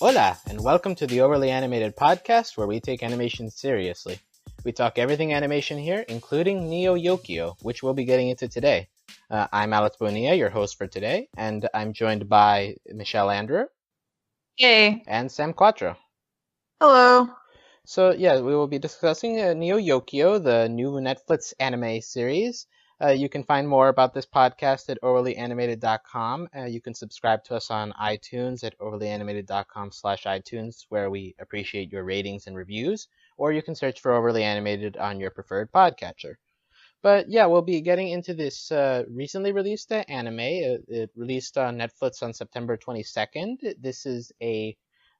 Hola, and welcome to the Overly Animated podcast, where we take animation seriously. We talk everything animation here, including Neo Yokio, which we'll be getting into today. I'm Alex Bonilla, your host for today, and I'm joined by Michelle Anderer. Hey. And Sam Quattro. Hello. So yeah, we will be discussing Neo Yokio, the new Netflix anime series. You can find more about this podcast at overlyanimated.com. You can subscribe to us on iTunes at overlyanimated.com/iTunes, where we appreciate your ratings and reviews, or you can search for Overly Animated on your preferred podcatcher. But yeah, we'll be getting into this recently released anime. It released on Netflix on September 22nd. This is a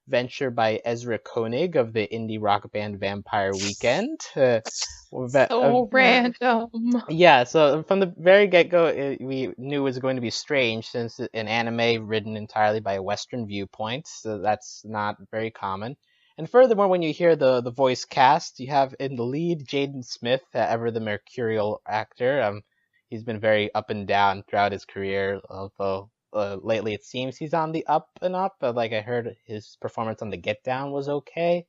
venture by Ezra Koenig of the indie rock band Vampire Weekend. So random. Yeah, so from the very get-go, we knew it was going to be strange since an anime written entirely by a Western viewpoint, so that's not very common. And furthermore, when you hear the voice cast, you have in the lead Jaden Smith, ever the mercurial actor. He's been very up and down throughout his career, although lately it seems he's on the up and up. Like I heard his performance on The Get Down was okay,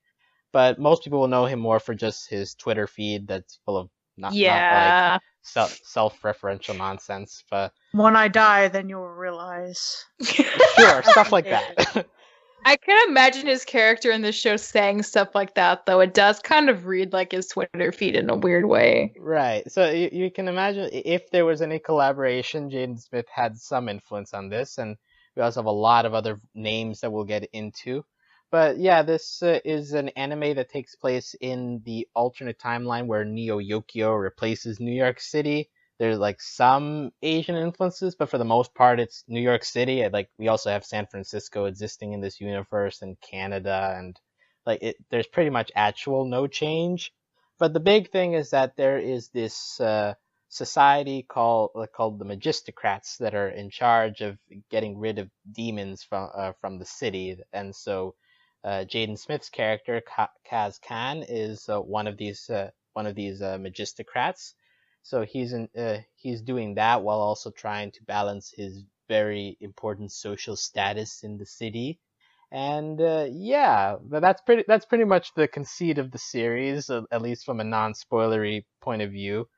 but most people will know him more for just his Twitter feed that's full of not like self-referential nonsense. But when I die, then you'll realize. Sure, stuff like that. I can imagine his character in this show saying stuff like that, though. It does kind of read like his Twitter feed in a weird way. Right. So you can imagine if there was any collaboration, Jaden Smith had some influence on this, and we also have a lot of other names that we'll get into. But yeah, this is an anime that takes place in the alternate timeline where Neo Yokio replaces New York City. There's like some Asian influences, but for the most part, it's New York City. Like we also have San Francisco existing in this universe, and Canada, and there's pretty much actual no change. But the big thing is that there is this society called the Magistocrats that are in charge of getting rid of demons from the city, and so Jaden Smith's character Kaz Khan is one of these Magistocrats. So he's doing that while also trying to balance his very important social status in the city. And yeah, but that's pretty much the conceit of the series, at least from a non-spoilery point of view.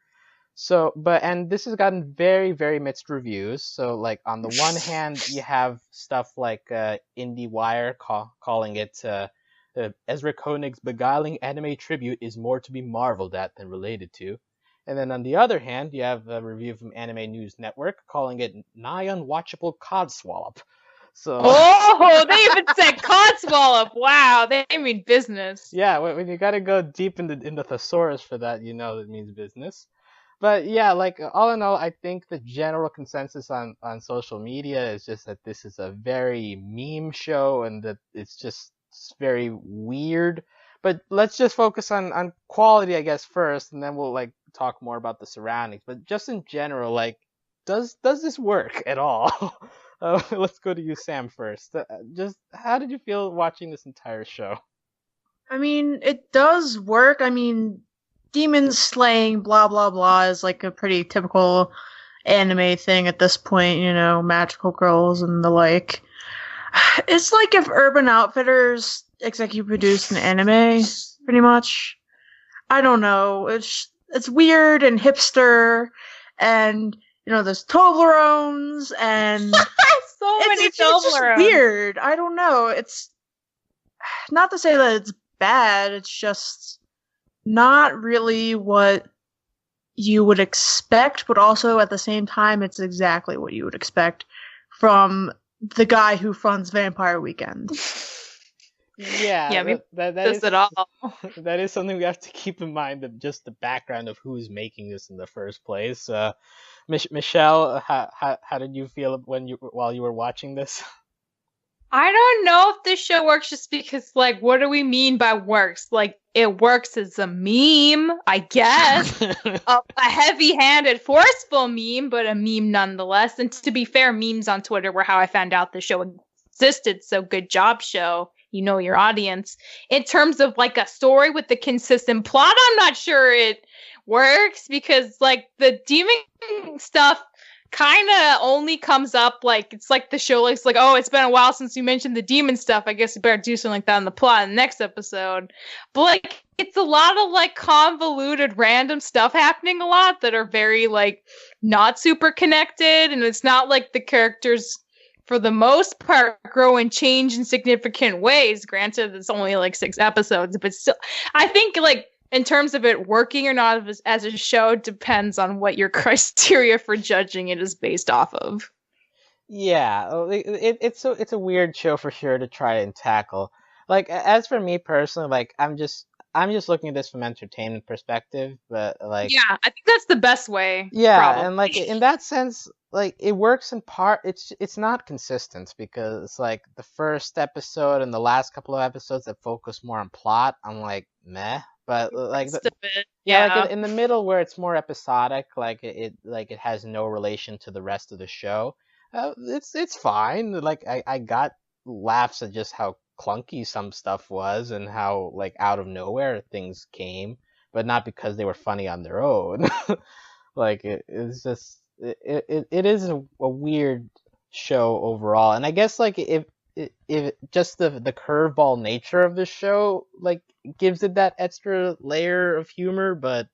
So, and this has gotten very, very mixed reviews. So, like on the one hand, you have stuff like IndieWire calling it Ezra Koenig's beguiling anime tribute is more to be marveled at than related to. And then on the other hand, you have a review from Anime News Network calling it nigh unwatchable codswallop. So they even said codswallop. Wow, they mean business. Yeah, when you gotta go deep into the thesaurus for that, you know it means business. But yeah, like all in all, I think the general consensus on social media is just that this is a very meme show and that it's very weird. But let's just focus on quality, I guess, first, and then we'll like talk more about the surroundings. But just in general, like, does this work at all? Let's go to you, Sam, first. Just how did you feel watching this entire show? I mean, it does work. I mean, demons slaying, blah, blah, blah, is like a pretty typical anime thing at this point, you know, magical girls and the like. It's like if Urban Outfitters executive produced an anime, pretty much. I don't know. It's weird and hipster, and you know, there's Toblerones and so many Toblerones. It's just weird. I don't know. It's not to say that it's bad. It's just not really what you would expect, but also at the same time, it's exactly what you would expect from the guy who fronts Vampire Weekend. Yeah, that is it all. That is something we have to keep in mind, of just the background of who's making this in the first place. Michelle, how did you feel while you were watching this? I don't know if this show works just because, like, what do we mean by works? Like, it works as a meme, I guess. a heavy-handed, forceful meme, but a meme nonetheless. And to be fair, memes on Twitter were how I found out the show existed, so good job, show. You know your audience. In terms of, like, a story with a consistent plot, I'm not sure it works because, like, the demon stuff kind of only comes up like it's like the show it's like, oh, it's been a while since you mentioned the demon stuff. I guess you better do something like that in the plot in the next episode. But like it's a lot of like convoluted random stuff happening a lot that are very like not super connected, and it's not like the characters for the most part grow and change in significant ways. Granted, it's only like 6 episodes, but still I think like in terms of it working or not as a show depends on what your criteria for judging it is based off of. Yeah, it's a weird show for sure to try and tackle. Like as for me personally, like I'm just looking at this from entertainment perspective, but like Yeah, I think that's the best way. yeah, probably. and like in that sense, like it works in part. It's not consistent because like the first episode and the last couple of episodes that focus more on plot, I'm like meh. But like Most of it. yeah, Yeah. like in the middle where it's more episodic, like it has no relation to the rest of the show. It's fine. Like I got laughs at just how clunky some stuff was and how like out of nowhere things came, but not because they were funny on their own. Like it's just it is a weird show overall, and I guess like if just the curveball nature of the show like gives it that extra layer of humor, but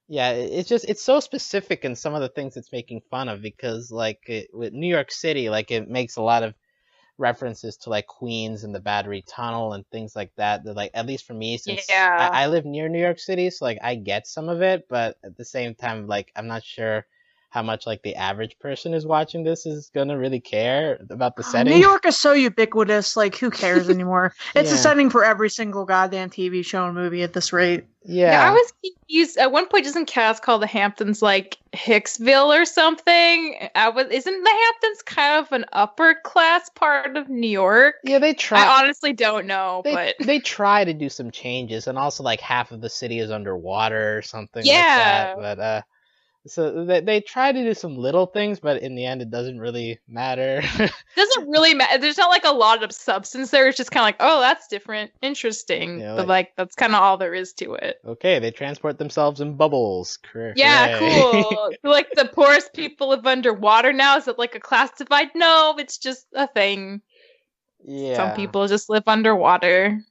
yeah, it's just it's so specific in some of the things it's making fun of because like with New York City, like it makes a lot of references to like Queens and the Battery Tunnel and things like that. That like at least for me, since Yeah. I live near New York City, so like I get some of it, but at the same time, like I'm not sure how much like the average person is watching this is gonna really care about the setting. New York is so ubiquitous, like who cares anymore? It's Yeah. a setting for every single goddamn TV show and movie at this rate. Yeah, I was confused. At one point, doesn't Cass call the Hamptons like Hicksville or something? Isn't the Hamptons kind of an upper class part of New York? Yeah, they try. I honestly don't know, They but they try to do some changes, and also like half of the city is underwater or something Yeah. like that. But so they try to do some little things, but in the end, it doesn't really matter. doesn't really matter. There's not like a lot of substance there. It's just kind of like, oh, that's different, interesting. Yeah, But like that's kind of all there is to it. Okay, they transport themselves in bubbles. Yeah, Hooray. cool. Like the poorest people live underwater now. Is it like a classified? No, it's just a thing. Yeah. Some people just live underwater.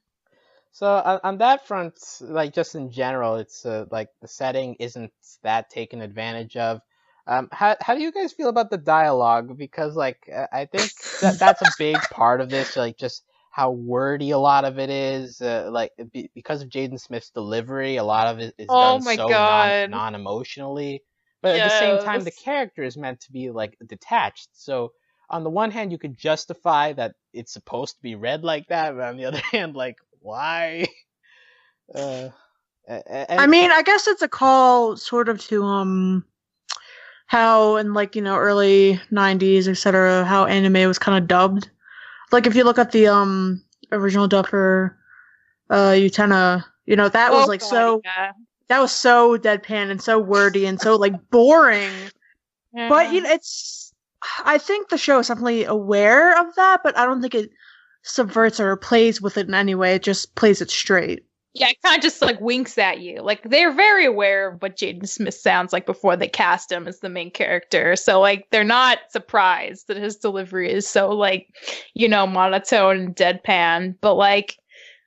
So on that front, like just in general, it's like the setting isn't that taken advantage of. How do you guys feel about the dialogue? Because like I think that's a big part of this, like just how wordy a lot of it is. Like because of Jaden Smith's delivery, a lot of it is Oh done my so God. non-emotionally. But at the same time, the Yes. character is meant to be like detached. So on the one hand, you could justify that it's supposed to be read like that, but on the other hand, like why? I mean, I guess it's a call sort of to how in like, early 90s, etc., how anime was kind of dubbed. Like if you look at the original dub for Utena, that was like God, so yeah. that was so deadpan and so wordy and so like boring. But Yeah. I think the show is definitely aware of that, but I don't think it subverts or plays with it in any way. It just plays it straight. Yeah, it kind of just like winks at you. Like they're very aware of what Jaden Smith sounds like before they cast him as the main character. So like they're not surprised that his delivery is so like, monotone and deadpan. But like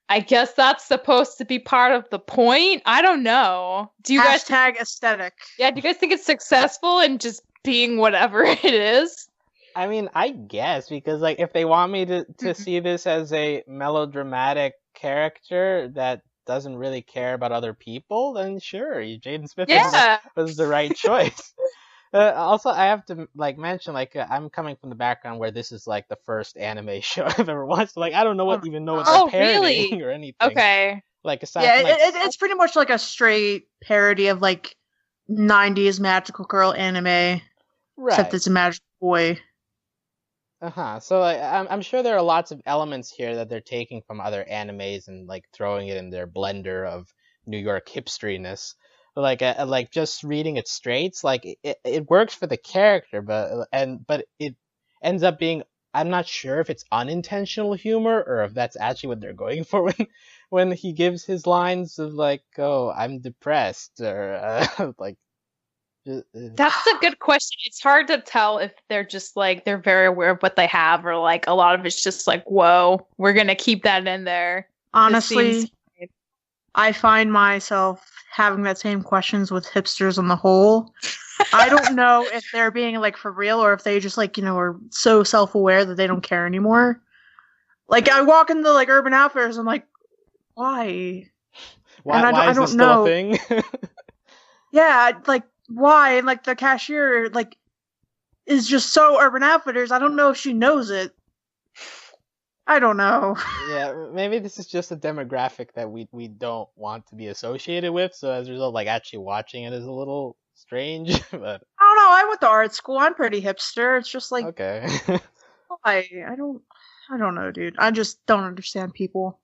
I guess that's supposed to be part of the point. I don't know. Do you guys Hashtag aesthetic. Yeah, do you guys think it's successful in just being whatever it is? I mean, I guess because like if they want me to see this as a melodramatic character that doesn't really care about other people, then sure, Jaden Smith was the right choice. Also, I have to like mention like I'm coming from the background where this is like the first anime show I've ever watched. Like I don't know what they're parodying or anything. Okay. Like aside Yeah, from, like, it's pretty much like a straight parody of like 90s magical girl anime, except it's a magical boy. So like, I'm sure there are lots of elements here that they're taking from other animes and like throwing it in their blender of New York hipsteriness. But like just reading it straight, like it works for the character, but it ends up being, I'm not sure if it's unintentional humor or if that's actually what they're going for when he gives his lines of like, oh, I'm depressed or like. That's a good question. It's hard to tell if they're just like they're very aware of what they have, or like a lot of it's just like, whoa, we're gonna keep that in there. Honestly, I find myself having that same questions with hipsters on the whole. I don't know if they're being like for real or if they just like, are so self-aware that they don't care anymore. Like I walk into like Urban Outfitters, I'm like, why? Why is this still a thing? Yeah, like why? And like the cashier like is just so Urban Outfitters. I don't know if she knows it. I don't know. Yeah, maybe this is just a demographic that we don't want to be associated with. So as a result, like actually watching it is a little strange. But I don't know. I went to art school. I'm pretty hipster. It's just like okay. why? I don't know, dude. I just don't understand people.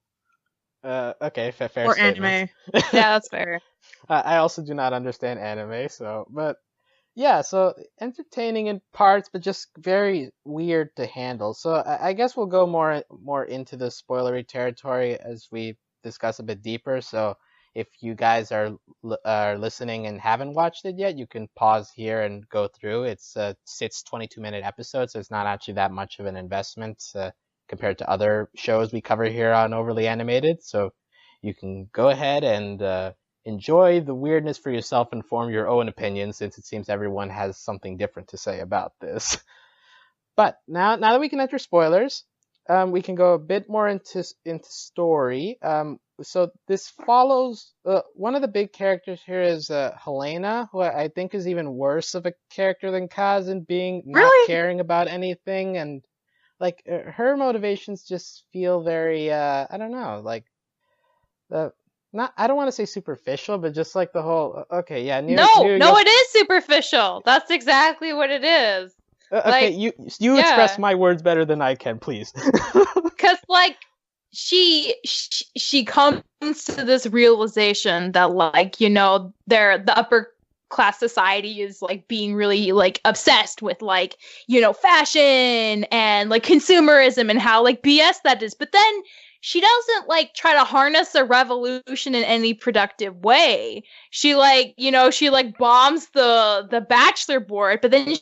Okay, fair or statement. anime. Yeah, that's fair. I also do not understand anime, but yeah, so entertaining in parts, but just very weird to handle. So I guess we'll go more into the spoilery territory as we discuss a bit deeper. So if you guys are listening and haven't watched it yet, you can pause here and go through. It's 22-minute episodes, so it's not actually that much of an investment compared to other shows we cover here on Overly Animated. So you can go ahead and enjoy the weirdness for yourself and form your own opinion, since it seems everyone has something different to say about this. But now that we can enter spoilers, we can go a bit more into story. So this follows one of the big characters here is Helena, who I think is even worse of a character than Kaz in being not caring about anything, and like her motivations just feel very I don't know, like not, I don't want to say superficial, but just like the whole okay, yeah. No, it is superficial. That's exactly what it is. Okay, you express my words better than I can, please. Because like she comes to this realization that like the upper class society is like being really like obsessed with like fashion and like consumerism and how like BS that is, but then she doesn't like try to harness a revolution in any productive way. She like she like bombs the bachelor board, but then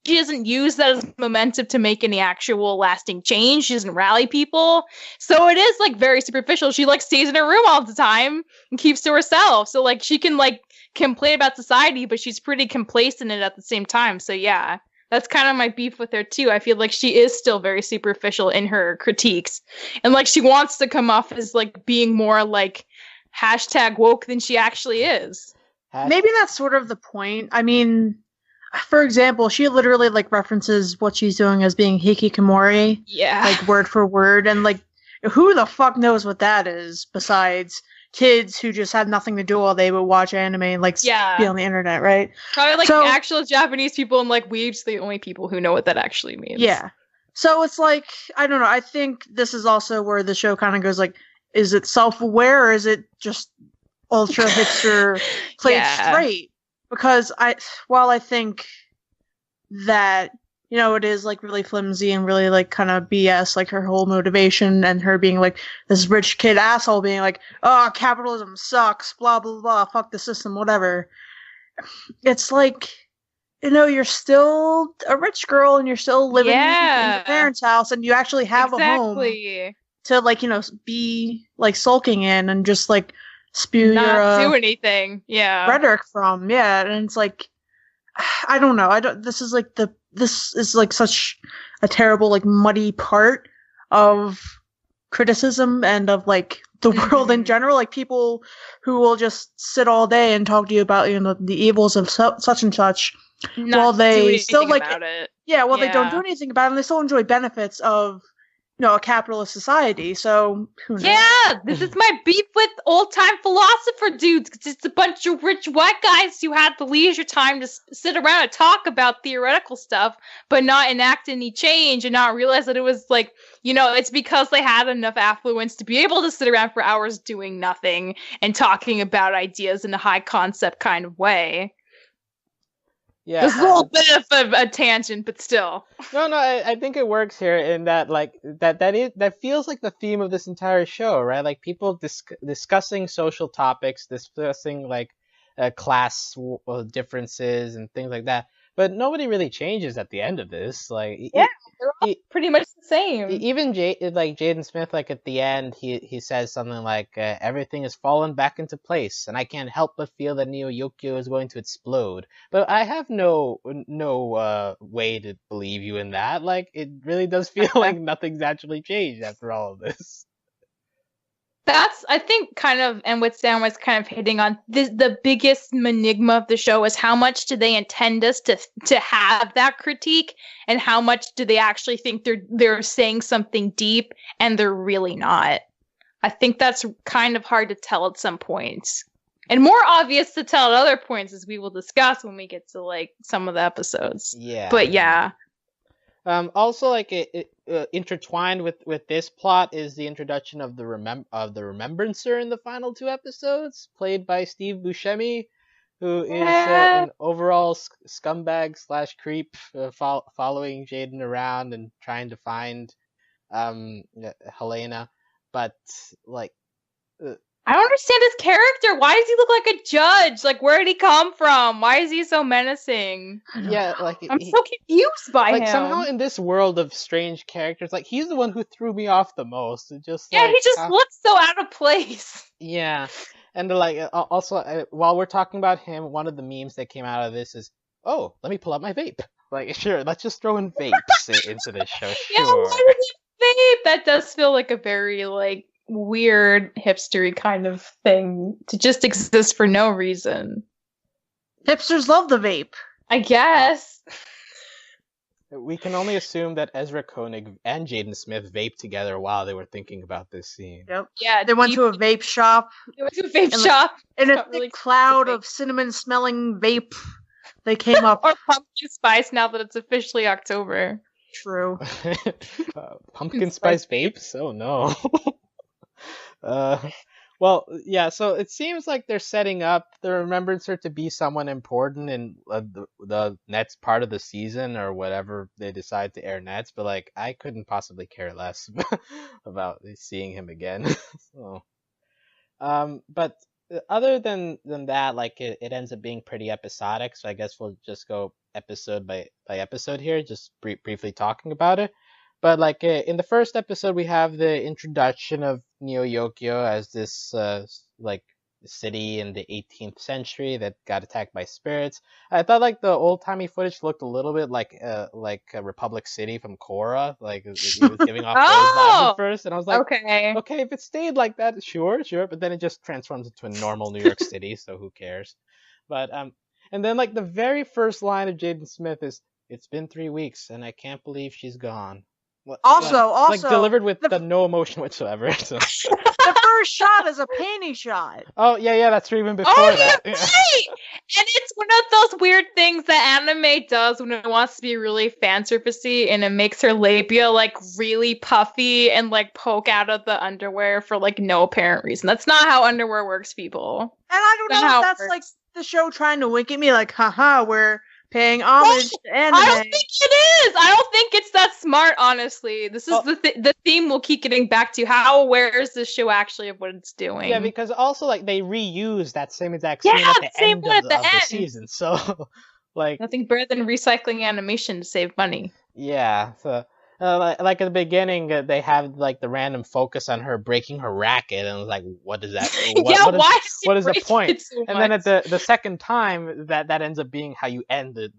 she doesn't use that as momentum to make any actual lasting change. She doesn't rally people. So it is like very superficial. She like stays in her room all the time and keeps to herself. So like she can like complain about society, but she's pretty complacent in it at the same time. So yeah, that's kind of my beef with her too. I feel like she is still very superficial in her critiques. And like she wants to come off as like being more like #woke than she actually is. Maybe that's sort of the point. I mean, for example, she literally like references what she's doing as being hikikomori. Yeah. Like word for word. And like, who the fuck knows what that is besides kids who just have nothing to do all day but watch anime and like be on the internet, right? Probably like actual Japanese people and like weebs, the only people who know what that actually means. Yeah. So it's like, I don't know. I think this is also where the show kind of goes like, is it self-aware or is it just ultra hipster played straight? Because while I think that, it is like really flimsy and really like kind of BS, like her whole motivation and her being like this rich kid asshole being like, oh, capitalism sucks, blah, blah, blah, fuck the system, whatever. It's like, you're still a rich girl and you're still living in your parents' house and you actually have a home to like, be like sulking in and just like spew not do anything. Yeah. Rhetoric from. Yeah. And it's like, I don't know. This is like such a terrible, like muddy part of criticism and of like the world in general. Like people who will just sit all day and talk to you about, the evils of such and such while they still like, they don't do anything about it and they still enjoy benefits of, a capitalist society. So who knows? Yeah, this is my beef with old-time philosopher dudes, because it's a bunch of rich white guys who had the leisure time to sit around and talk about theoretical stuff, but not enact any change and not realize that it was like, it's because they had enough affluence to be able to sit around for hours doing nothing and talking about ideas in a high concept kind of way. Yeah, there's a little bit of a tangent, but still. No, I think it works here in that like that feels like the theme of this entire show, right? Like people discussing social topics, discussing like class differences and things like that. But nobody really changes at the end of this. Like, Yeah, they're all pretty much the same. even Jaden Smith, like at the end, he says something like, "Everything has fallen back into place, and I can't help but feel that Neo Yokio is going to explode." But I have no way to believe you in that. Like, it really does feel like nothing's actually changed after all of this. That's, I think, kind of, and what Sam was kind of hitting on, the biggest enigma of the show is how much do they intend us to have that critique, and how much do they actually think they're saying something deep and they're really not. I think that's kind of hard to tell at some points, and more obvious to tell at other points, as we will discuss when we get to like some of the episodes. Yeah. But yeah. Also, like intertwined with this plot is the introduction of the Remembrancer in the final 2 episodes, played by Steve Buscemi, who is an overall scumbag / creep, following Jaden around and trying to find Helena. But like, I don't understand his character. Why does he look like a judge? Like, where did he come from? Why is he so menacing? Yeah, like I'm so confused by him. Somehow in this world of strange characters, like he's the one who threw me off the most. It just he just looks so out of place. Yeah, and like also while we're talking about him, one of the memes that came out of this is, "Oh, let me pull out my vape." Like, sure, let's just throw in vapes into this show. Sure. Yeah, why does he vape? That does feel like a very like weird hipstery kind of thing to just exist for no reason. Hipsters love the vape, I guess. We can only assume that Ezra Koenig and Jaden Smith vaped together while they were thinking about this scene. Yep. Yeah, they went to a vape shop. They went to a vape shop. In a thick cloud of cinnamon-smelling vape, they came up. Or pumpkin spice now that it's officially October. True. Pumpkin spice vapes? Oh no. Well, yeah, so it seems like they're setting up the Remembrancer to be someone important in the next part of the season or whatever they decide to air next, but like I couldn't possibly care less about seeing him again. So, but other than that, like it ends up being pretty episodic, so I guess we'll just go episode by episode here, just briefly talking about it. But like in the first episode, we have the introduction of Neo Yokio as this like city in the 18th century that got attacked by spirits. I thought like the old timey footage looked a little bit like Republic City from Korra, like it was giving off those vibes at first, and I was like, okay, if it stayed like that, sure, but then it just transforms into a normal New York City, so who cares? But and then like the very first line of Jaden Smith is, "It's been 3 weeks and I can't believe she's gone." Also, like delivered with no emotion whatsoever. So. The first shot is a panty shot. Oh yeah, that's true. Even before that. Right! And it's one of those weird things that anime does when it wants to be really fan surfacey, and it makes her labia like really puffy and like poke out of the underwear for like no apparent reason. That's not how underwear works, people. And I don't know if that's like the show trying to wink at me, like, haha, we're paying homage to anime. I don't think it is. I don't think it's that smart, honestly. This is the theme we'll keep getting back to. How aware is this show actually of what it's doing? Yeah, because also like they reuse that same exact scene at the end of the season. So like nothing better than recycling animation to save money. Yeah. So like at the beginning, they have like the random focus on her breaking her racket, and like, what is that? What is the point? So and then at the second time, that ends up being how you end the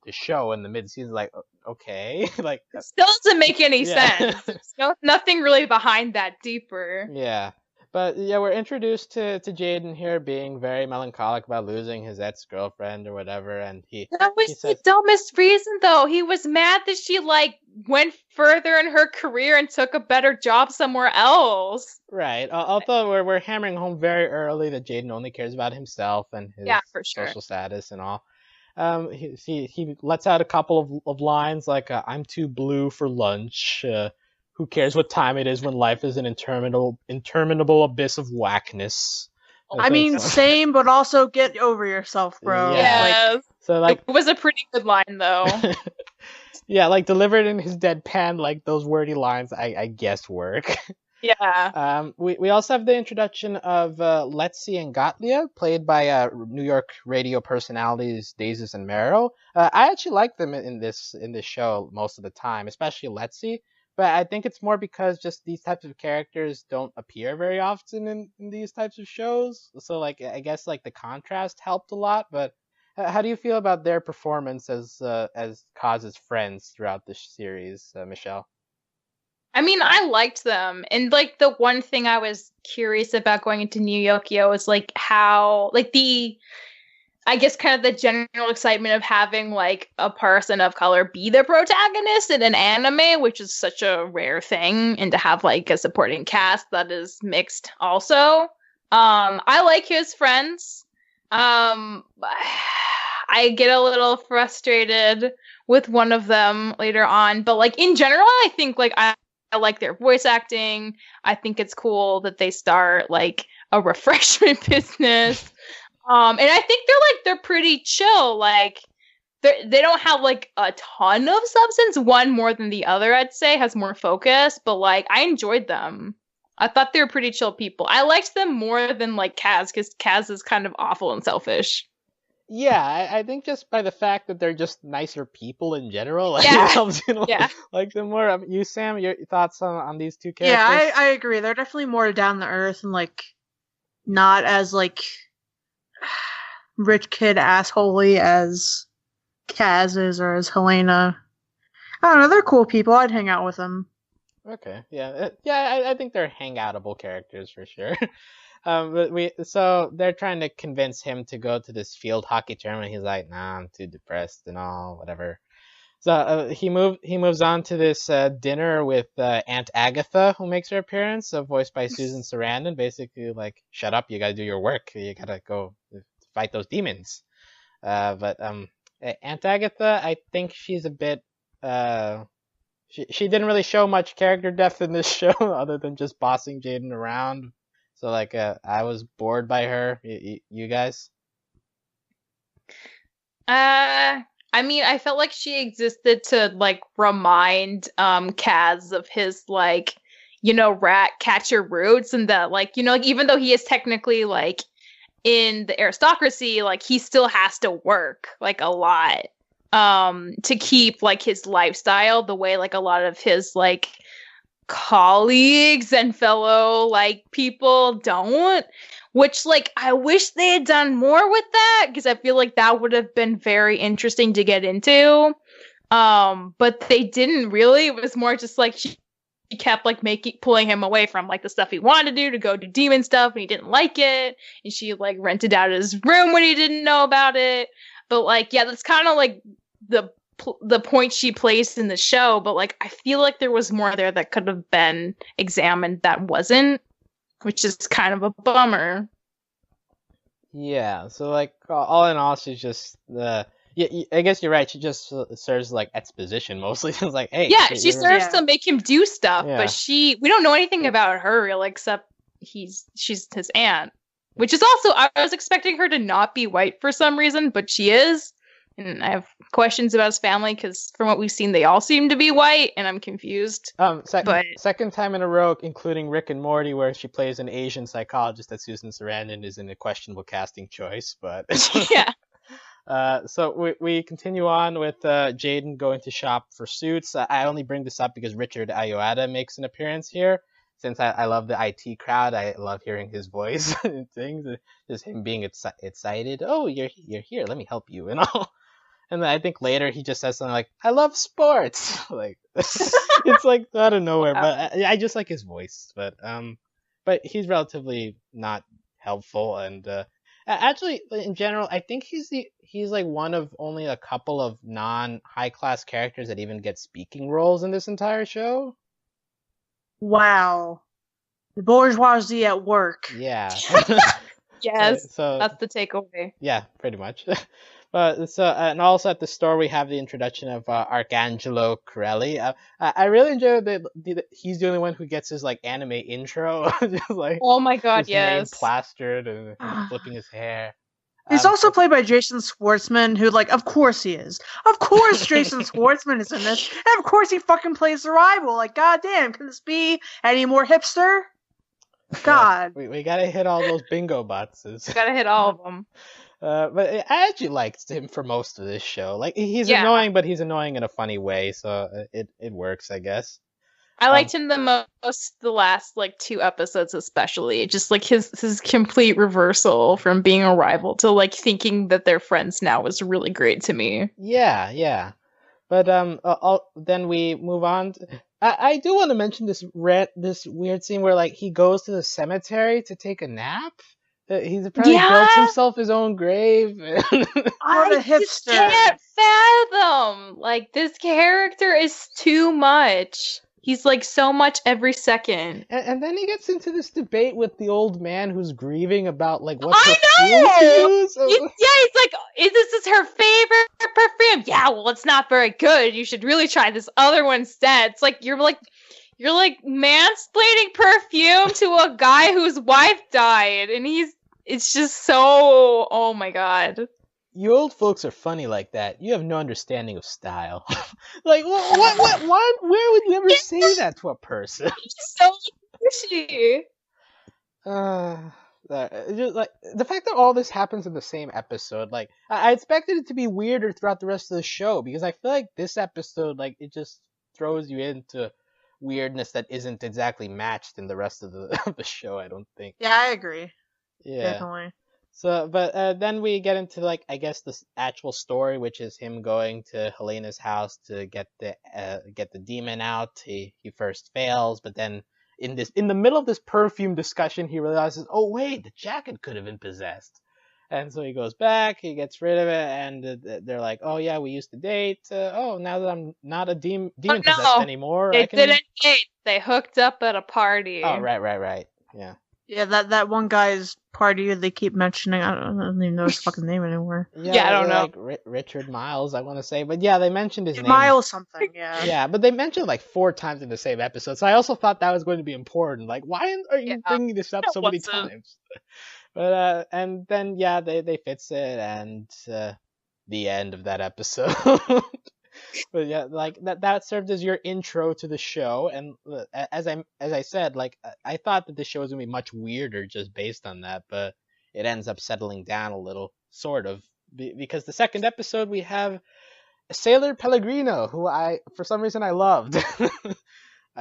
show in the mid season. Like, okay, like it still doesn't make any sense. There's nothing really behind that deeper. Yeah. But yeah, we're introduced to Jaden here being very melancholic about losing his ex-girlfriend or whatever, and that was the dumbest reason though. He was mad that she like went further in her career and took a better job somewhere else. Right. Although we're hammering home very early that Jaden only cares about himself and his social status and all. He lets out a couple of lines like "I'm too blue for lunch." Who cares what time it is when life is an interminable abyss of whackness? I mean, same, but also get over yourself, bro. Yeah. So like, it was a pretty good line, though. Yeah, like delivered in his deadpan, like those wordy lines, I guess work. Yeah. We also have the introduction of Letzi and Gottlieb, played by New York radio personalities Daisies and Marrow. I actually like them in this show most of the time, especially Letzi. But I think it's more because just these types of characters don't appear very often in these types of shows. So like I guess like the contrast helped a lot. But how do you feel about their performance as Kaz's friends throughout this series, Michelle? I mean, I liked them. And like the one thing I was curious about going into Neo Yokio is like how like I guess kind of the general excitement of having like a person of color be the protagonist in an anime, which is such a rare thing, and to have like a supporting cast that is mixed also. I like his friends. Um I get a little frustrated with one of them later on, but like in general, I think like I like their voice acting. I think it's cool that they start like a refreshment business. And I think they're pretty chill. Like they don't have like a ton of substance. One more than the other, I'd say, has more focus. But like I enjoyed them. I thought they were pretty chill people. I liked them more than like Kaz, because Kaz is kind of awful and selfish. Yeah, I think just by the fact that they're just nicer people in general, like, Yeah. it helps you know, Yeah. like them more. You, Sam, your thoughts on these two Yeah, characters? I agree. They're definitely more down to earth and like not as like rich kid assholey as Kaz is or as Helena. I don't know. They're cool people. I'd hang out with them. Okay, yeah, I think they're hangoutable characters for sure. But so they're trying to convince him to go to this field hockey tournament. He's like, nah, I'm too depressed and all, whatever. So he moves on to this dinner with Aunt Agatha, who makes her appearance, voiced by Susan Sarandon. Basically, like, shut up, you gotta do your work. You gotta go fight those demons. But Aunt Agatha, I think she's a bit. She didn't really show much character depth in this show, other than just bossing Jaden around. So like, I was bored by her. You guys? I mean, I felt like she existed to like remind Kaz of his like, rat catcher roots, and that like, like even though he is technically like in the aristocracy, like he still has to work like a lot to keep like his lifestyle the way like a lot of his like colleagues and fellow like people don't, which like I wish they had done more with that, because I feel like that would have been very interesting to get into, but they didn't really. It was more just like she kept like pulling him away from like the stuff he wanted to do, to go do demon stuff, and he didn't like it, and she like rented out his room when he didn't know about it. But like, yeah, that's kind of like the point she placed in the show, but like I feel like there was more there that could have been examined that wasn't, which is kind of a bummer. Yeah. So like, all in all, she's just yeah, I guess you're right. She just serves like exposition mostly. It's like, hey, Yeah, she serves Yeah. to make him do stuff, Yeah. but we don't know anything about her really, except she's his aunt. Which is also, I was expecting her to not be white for some reason, but she is. And I have questions about his family, because from what we've seen, they all seem to be white, and I'm confused. But Second time in a row, including Rick and Morty, where she plays an Asian psychologist that Susan Sarandon is in a questionable casting choice. But yeah. so we continue on with Jaden going to shop for suits. I only bring this up because Richard Ayoade makes an appearance here. Since I love the IT crowd, I love hearing his voice and things. Just him being excited. Oh, you're here. Let me help you and all. And then I think later he just says something like, "I love sports." Like, it's like out of nowhere. Wow. But I just like his voice. But he's relatively not helpful. And actually, in general, I think he's like one of only a couple of non-high class characters that even get speaking roles in this entire show. Wow. The bourgeoisie at work. Yeah. Yes, So that's the takeaway. yeah, pretty much. But so and also at the store we have the introduction of Arcangelo Corelli. I really enjoy that he's the only one who gets his like anime intro, just like Oh my god, his name yes. plastered and flipping his hair. He's also played by Jason Schwartzman, who, like, of course he is. Of course Jason Schwartzman is in this. And of course he fucking plays the rival. Like, goddamn, can this be any more hipster? God. We gotta hit all those bingo boxes. Gotta hit all of them. But I actually liked him for most of this show. Like, he's annoying, but he's annoying in a funny way, so it works, I guess. I liked him the most the last, like, 2 episodes especially. Just, like, his complete reversal from being a rival to, like, thinking that they're friends now was really great to me. Yeah. But then we move on. I do want to mention this weird scene where, like, he goes to the cemetery to take a nap. He's apparently built himself his own grave. I just can't fathom. Like, this character is too much. He's like so much every second. And then he gets into this debate with the old man who's grieving about, like, what perfume to use. He's like, this is her favorite perfume. Yeah, well, it's not very good. You should really try this other one instead. It's like you're mansplaining perfume to a guy whose wife died, and it's just so, oh my god. You old folks are funny like that. You have no understanding of style. Like, what? Where would you ever say that to a person? It's so pushy. Just, like, the fact that all this happens in the same episode, like, I expected it to be weirder throughout the rest of the show, because I feel like this episode, like, it just throws you into weirdness that isn't exactly matched in the rest of the show, I don't think. Yeah, I agree. Yeah. Definitely. So, but then we get into, like, I guess the actual story, which is him going to Helena's house to get the demon out. He first fails, but then in the middle of this perfume discussion, he realizes, oh wait, the jacket could have been possessed, and so he goes back, he gets rid of it, and they're like, oh yeah, we used to date. Now that I'm not a demon possessed anymore, they didn't date. They hooked up at a party. Oh right, yeah. Yeah, that one guy's party they keep mentioning. I don't even know his fucking name anymore. Yeah, I don't know. Like Richard Miles, I want to say, but yeah, they mentioned his name. Miles something, yeah. Yeah, but they mentioned like 4 times in the same episode, so I also thought that was going to be important. Like, why are you bringing this up so many times? But and then they fix it, and the end of that episode. But yeah, like that served as your intro to the show, and as I said, like, I thought that the show was gonna be much weirder just based on that, but it ends up settling down a little, sort of, because the second episode we have Sailor Pellegrino, who for some reason I loved.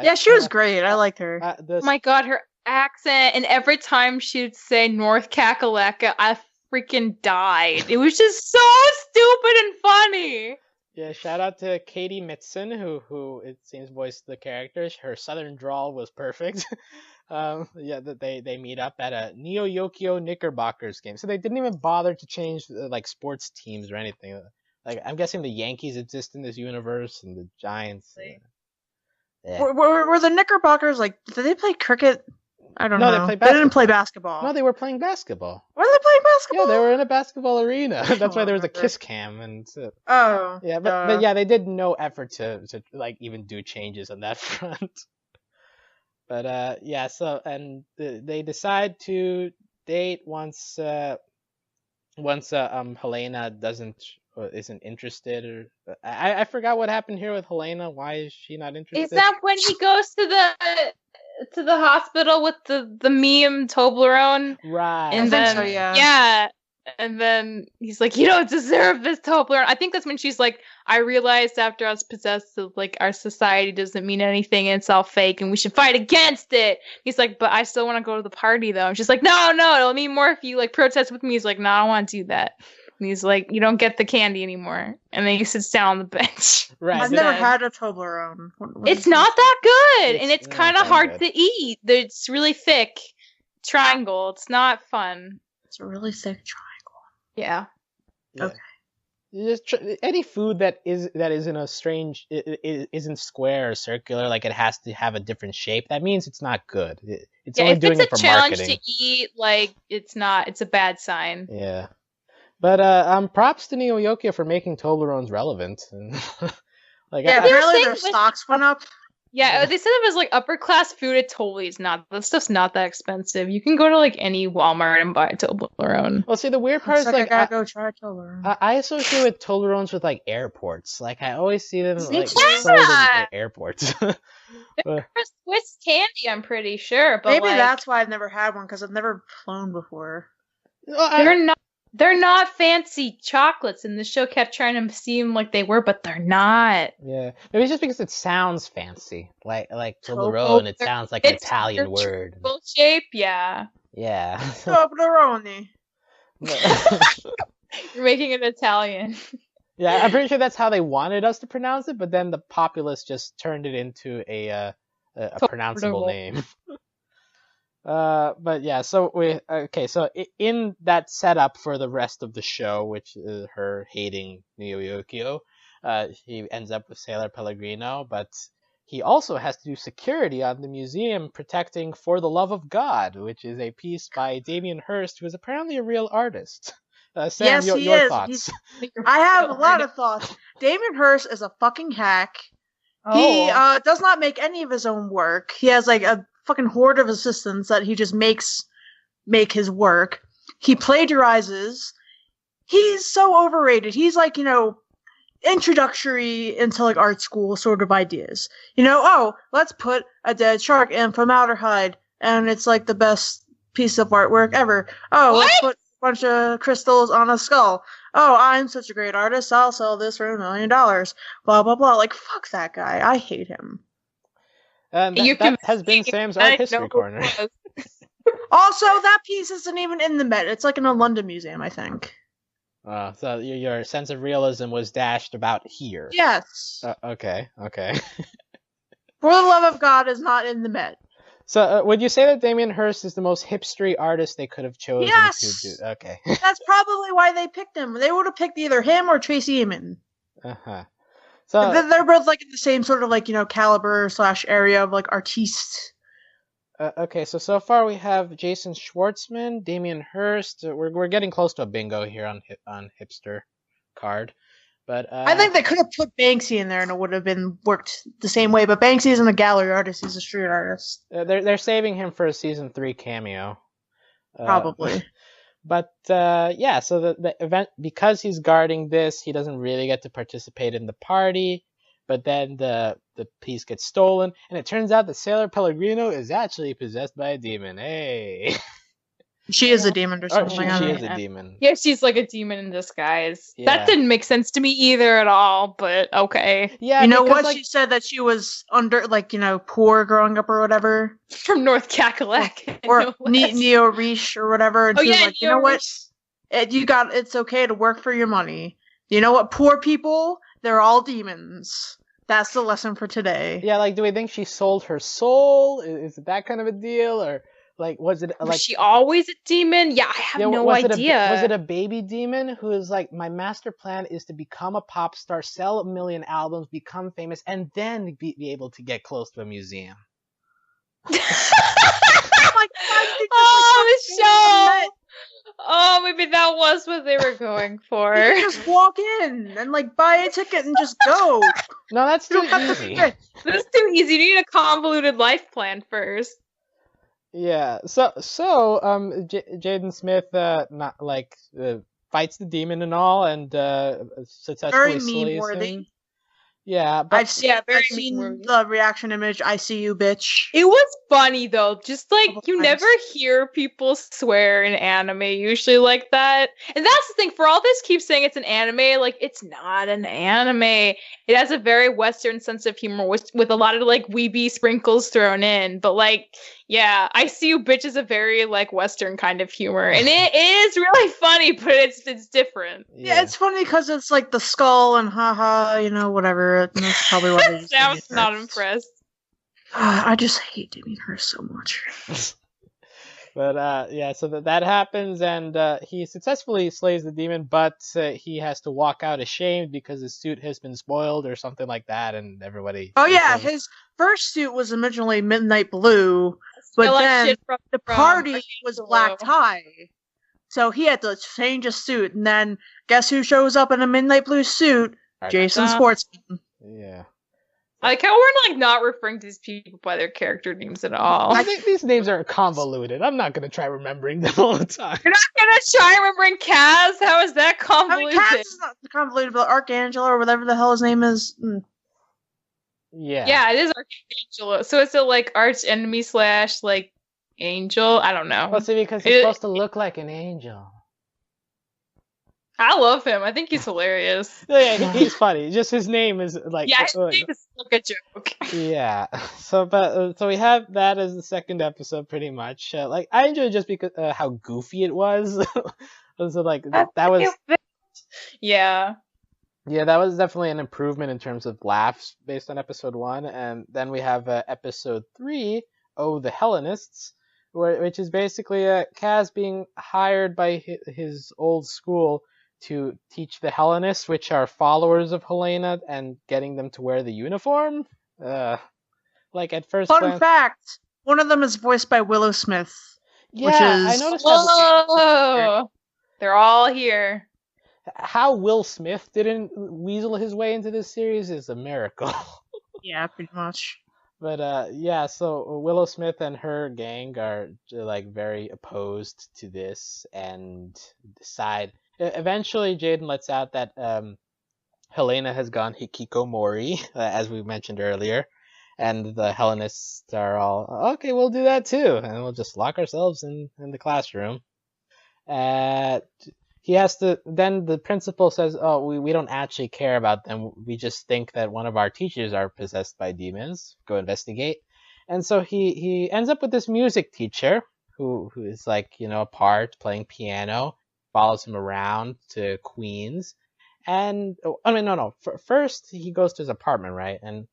Yeah, she was great. I liked her. Oh my god, her accent, and every time she'd say North Kakalaka, I freaking died. It was just so stupid and funny. Yeah, shout out to Katie Mitzen, who it seems voiced the character. Her southern drawl was perfect. They meet up at a Neo Yokio Knickerbockers game, so they didn't even bother to change like sports teams or anything. Like, I'm guessing the Yankees exist in this universe and the Giants. Yeah. Were the Knickerbockers, like, did they play cricket? I don't know. They didn't play basketball. No, they were playing basketball. Were they playing basketball? Yeah, they were in a basketball arena. That's why there was a kiss cam and. Oh. Yeah, but yeah, they did no effort to like even do changes on that front. But yeah, so and they decide to date once Helena isn't interested, or I forgot what happened here with Helena. Why is she not interested? Is that when he goes to the hospital with the meme Toblerone? Right. And I think so, yeah. Yeah. And then he's like, you don't deserve this Toblerone. I think that's when she's like, I realized after I was possessed that, like, our society doesn't mean anything and it's all fake and we should fight against it. He's like, but I still want to go to the party though. And she's like, no, it'll mean more if you, like, protest with me. He's like, no, I don't want to do that. And he's like, you don't get the candy anymore. And then he sits down on the bench. Right. I've never had a Toblerone. It's not that good, and it's kind of hard to eat. It's really thick triangle. It's not fun. It's a really thick triangle. Yeah. Okay. Just any food that isn't a strange, isn't square or circular, like it has to have a different shape. That means it's not good. It's only doing it for marketing. If it's a challenge to eat, like, it's not. It's a bad sign. Yeah. But props to Neo Yokio for making Toblerones relevant. Like, yeah, apparently their stocks went up. Yeah, they said it was like upper class food. It totally is not. That stuff's not that expensive. You can go to like any Walmart and buy a Toblerone. Well, see, the weird part It's is like I like gotta go try Toblerone. I associate with Toblerones with like airports. Like I always see them Me like too. sold in airports. But- Swiss candy, I'm pretty sure, but Maybe like, that's why I've never had one because I've never flown before. Well, I- they're not fancy chocolates, and the show kept trying to seem like they were, but they're not. yeah, maybe it's just because it sounds fancy, like Topo- Toblerone. It sounds like an It's Italian your word. triangle shape, yeah. Yeah. Toblerone. You're making it Italian. Yeah, I'm pretty sure that's how they wanted us to pronounce it, but then the populace just turned it into a pronounceable name. But yeah, so so in that setup for the rest of the show, which is her hating Neo Yokio, he ends up with Sailor Pellegrino, but he also has to do security on the museum protecting For the Love of God, which is a piece by Damien Hirst, who is apparently a real artist. Sam, Yes, your he is. thoughts? I have a lot of thoughts. Damien Hirst is a fucking hack. He does not make any of his own work. He has like a fucking horde of assistants that he just make his work. He plagiarizes. He's so overrated. He's like, introductory into like art school sort of ideas. Let's put a dead shark in formaldehyde and it's like the best piece of artwork ever. Let's put a bunch of crystals on a skull. I'm such a great artist, I'll sell this for $1 million. Blah blah blah. Like, fuck that guy. I hate him. And that has been Sam's art history corner. Also, that piece isn't even in the Met. It's like in a London museum, I think. So your sense of realism was dashed about here. Yes. Okay. For the Love of God is not in the Met. So would you say that Damien Hirst is the most hipstery artist they could have chosen Yes! to do? Okay. That's probably why they picked him. They would have picked either him or Tracy Emin. Uh-huh. So They're both like in the same sort of like, caliber / area of like artiste. okay, so far we have Jason Schwartzman, Damien Hirst. We're getting close to a bingo here on hipster card, but I think they could have put Banksy in there and it would have been worked the same way. But Banksy isn't a gallery artist; he's a street artist. they're saving him for a season 3 cameo, Probably. But yeah, so the event, because he's guarding this, he doesn't really get to participate in the party. But then the piece gets stolen, and it turns out that Sailor Pellegrino is actually possessed by a demon. Hey! She is a demon or something. She is a demon. Yeah, she's like a demon in disguise. Yeah. That didn't make sense to me either at all, but okay. Yeah, You know because, what? She said that she was poor growing up or whatever. From North Cackalack. Or Neo Riche or whatever. And she was like, you know what? It's okay to work for your money. You know what? Poor people, they're all demons. That's the lesson for today. Yeah, like, do we think she sold her soul? Is it that kind of a deal? Or, like, was she always a demon? Yeah, I have no idea. Was it a baby demon who is like, my master plan is to become a pop star, sell 1 million albums, become famous, and then be able to get close to a museum? Oh, maybe that was what they were going for. You just walk in and buy a ticket and just go. No, that's too easy. That's too easy. You need a convoluted life plan first. Yeah. So Jaden Smith fights the demon and all, and successfully slays him. Yeah, but I've seen the reaction image. I see you, bitch. It was funny though. Just you never hear people swear in anime usually like that. And that's the thing. For all this keeps saying it's an anime, it's not an anime. It has a very Western sense of humor with a lot of weeby sprinkles thrown in. But yeah, I see you, bitch is a very Western kind of humor, and it is really funny, but it's different. Yeah, it's funny because it's the skull and haha, whatever. And that's probably why they Sam's not impressed. I just hate Damien Hirst so much. But yeah, so that happens, and he successfully slays the demon, but he has to walk out ashamed because his suit has been spoiled or something like that, and everybody. Oh yeah, his first suit was originally midnight blue, but then the party was black tie, so he had to change his suit. And then guess who shows up in a midnight blue suit? Jason Schwartzman. Yeah. I like how we're like not referring to these people by their character names at all. I think these names are convoluted. I'm not gonna try remembering them all the time. You're not gonna try remembering Kaz? How is that I mean, convoluted? Kaz is not convoluted, but Archangel or whatever the hell his name is. Yeah, it is Archangel. So it's a like arch enemy / like angel. I don't know. Well, see, because he's supposed to look like an angel. I love him. I think he's hilarious. Yeah, he's funny. Just his name is like. Yeah, his name is like a joke. Yeah. So we have that as the second episode, pretty much. Like I enjoyed it just because how goofy it was. So like that was. Yeah. Yeah, that was definitely an improvement in terms of laughs based on episode 1, and then we have episode 3, Oh the Hellenists, which is basically Kaz being hired by his old school to teach the Hellenists, which are followers of Helena, and getting them to wear the uniform. Like at first Fun glance, fact: one of them is voiced by Willow Smith. yeah, which is... I noticed that. Whoa! They're all here. How Will Smith didn't weasel his way into this series is a miracle. Yeah, pretty much. But yeah, so Willow Smith and her gang are like very opposed to this and decide. Eventually, Jaden lets out that Helena has gone hikikomori, as we mentioned earlier, and the Hellenists are all okay. We'll do that too, and we'll just lock ourselves in the classroom. He has to. Then the principal says, "Oh, we don't actually care about them. We just think that one of our teachers are possessed by demons. Go investigate." And so he ends up with this music teacher who is like apart playing piano. Follows him around to Queens, and no. First he goes to his apartment, right? And